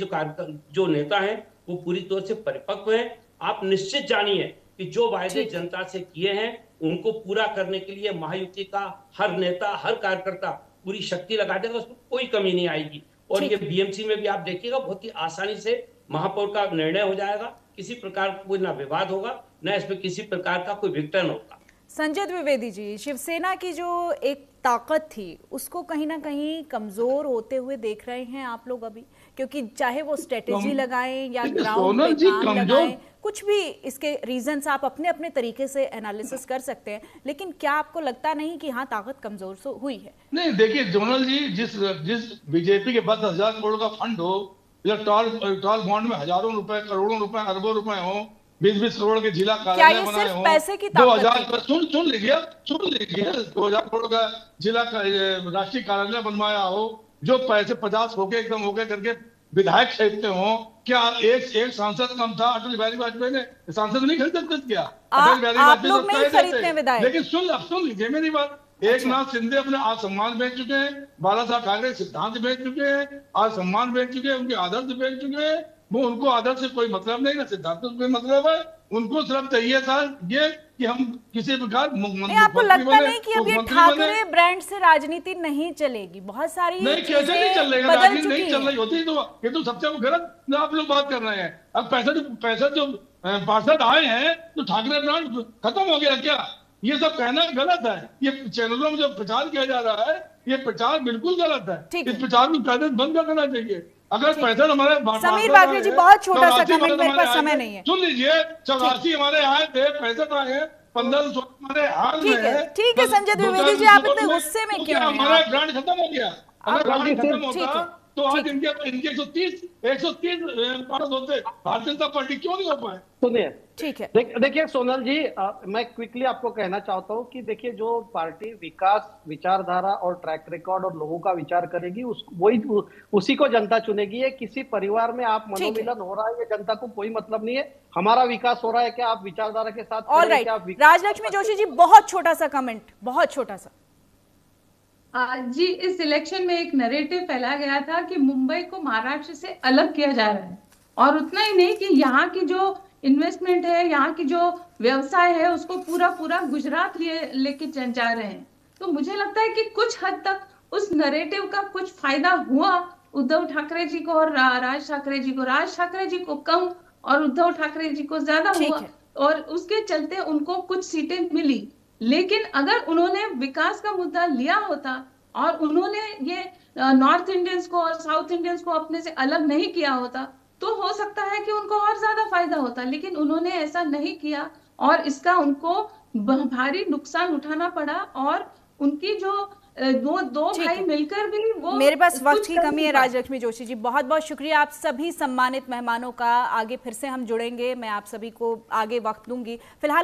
जो नेता हैं वो पूरी तौर से परिपक्व हैं। आप निश्चित जानिए कि जो वायदे जनता से किए हैं उनको पूरा करने के लिए महायुति का हर नेता, हर कार्यकर्ता पूरी शक्ति लगा देगा, उसमें कोई कमी नहीं आएगी। और ये बीएमसी में भी आप देखिएगा बहुत ही आसानी से महापौर का निर्णय हो जाएगा, किसी प्रकार का कोई ना विवाद होगा, ना इसमें किसी प्रकार का कोई विघटन होगा। संजय द्विवेदी जी, शिवसेना की जो एक ताकत थी उसको कहीं ना कहीं कमजोर होते हुए देख रहे हैं आप लोग अभी, क्योंकि चाहे वो स्ट्रेटेजी लगाएं या ग्राउंड पे काम लगाएं, कुछ भी इसके रीजंस आप अपने अपने तरीके से एनालिसिस कर सकते हैं, लेकिन क्या आपको लगता नहीं कि हाँ ताकत कमजोर हुई है? नहीं, देखिए जोनल जी, जिस बीजेपी के 10,000 करोड़ का फंड हो या टॉल बॉन्ड में हजारों रुपए, करोड़ों रुपए, अरबों रुपए हो, 20-20 करोड़ के जिला कार्यालय बनाए हो, पैसे की ताकत 2000 सुन लीजिए 2000 करोड़ का जिला राष्ट्रीय कार्यालय बनवाया हो, जो पैसे 50 होके एकदम होके करके विधायक खरीदते हो, क्या एक सांसद कम था? अटल बिहारी वाजपेयी ने सांसद नहीं खरीद सकते क्या? अटल बिहारी वाजपेयी, लेकिन सुन लीजिए मेरी बात, एकनाथ शिंदे अपने आज सम्मान बेच चुके हैं, बाला साहब ठाकरे सिद्धांत बेच चुके हैं, आज सम्मान बेच चुके हैं, उनके आदर्श बेच चुके हैं। वो उनको आदर्श से कोई मतलब नहीं, ना सिद्धांत से कोई मतलब है। उनको सिर्फ चाहिए था ये कि हम किसी प्रकार आपको लगता नहीं कि अब ये ठाकरे ब्रांड से राजनीति नहीं चलेगी? बहुत सारी नहीं, कैसे नहीं चल रही राजनीति, नहीं चल रही होती तो ये तो सबसे गलत आप लोग बात कर रहे हैं। अब पैसा जो पार्षद आए हैं तो ठाकरे ब्रांड खत्म हो गया क्या? ये सब कहना गलत है। ये चैनलों में जो प्रचार किया जा रहा है ये प्रचार बिल्कुल गलत है। इस प्रचार को कायदे बंद कर देना चाहिए। अगर पैसा हमारे समीर बागरे जी, बहुत छोटा सा कमेंट, मेरे पास समय नहीं है। सुन लीजिए, 84 हमारे आए थे, पैसे आए हैं, 1500 हमारे हाल में है। ठीक है संजय द्विवेदी जी, आप इतने गुस्से में क्यों हैं? हमारा ब्रांड खत्म हो गया। अगर ब्रांड खत्म होता तो आज इनके 130 पार्षद होते, भारतीय जनता पार्टी क्यों नहीं हो पाए? सुनिए, ठीक है, देखिए सोनल जी, मैं क्विकली आपको कहना चाहता हूं कि देखिए, जो पार्टी विकास, विचारधारा और ट्रैक रिकॉर्ड और लोगों का विचार करेगी, उसी को जनता चुनेगी। ये किसी परिवार में आप मनोमिलन हो रहा है, ये जनता को कोई मतलब नहीं है। हमारा विकास हो रहा है क्या, आप विचारधारा के साथ ऑल राइट। राजलक्ष्मी जोशी जी, बहुत छोटा सा कमेंट, बहुत छोटा सा। जी, इस इलेक्शन में एक नैरेटिव फैलाया गया था कि मुंबई को महाराष्ट्र से अलग किया जा रहा है, और उतना ही नहीं कि यहाँ की जो इन्वेस्टमेंट है, यहाँ की जो व्यवसाय है, उसको पूरा गुजरात लेके जा रहे हैं। तो मुझे लगता है कि कुछ हद तक उस नैरेटिव का कुछ फायदा हुआ उद्धव ठाकरे जी को और राज ठाकरे जी को। राज ठाकरे जी को कम और उद्धव ठाकरे जी को ज्यादा हुआ, और उसके चलते उनको कुछ सीटें मिली। लेकिन अगर उन्होंने विकास का मुद्दा लिया होता और उन्होंने ये नॉर्थ इंडियंस को और साउथ इंडियंस को अपने से अलग नहीं किया होता, तो हो सकता है कि उनको और ज्यादा फायदा होता। लेकिन उन्होंने ऐसा नहीं किया, और इसका उनको भारी नुकसान उठाना पड़ा। और उनकी जो दो भाई मिलकर भी वो, मेरे पास वक्त की कमी है। राजलक्ष्मी जोशी जी, बहुत बहुत शुक्रिया आप सभी सम्मानित मेहमानों का। आगे फिर से हम जुड़ेंगे, मैं आप सभी को आगे वक्त दूंगी। फिलहाल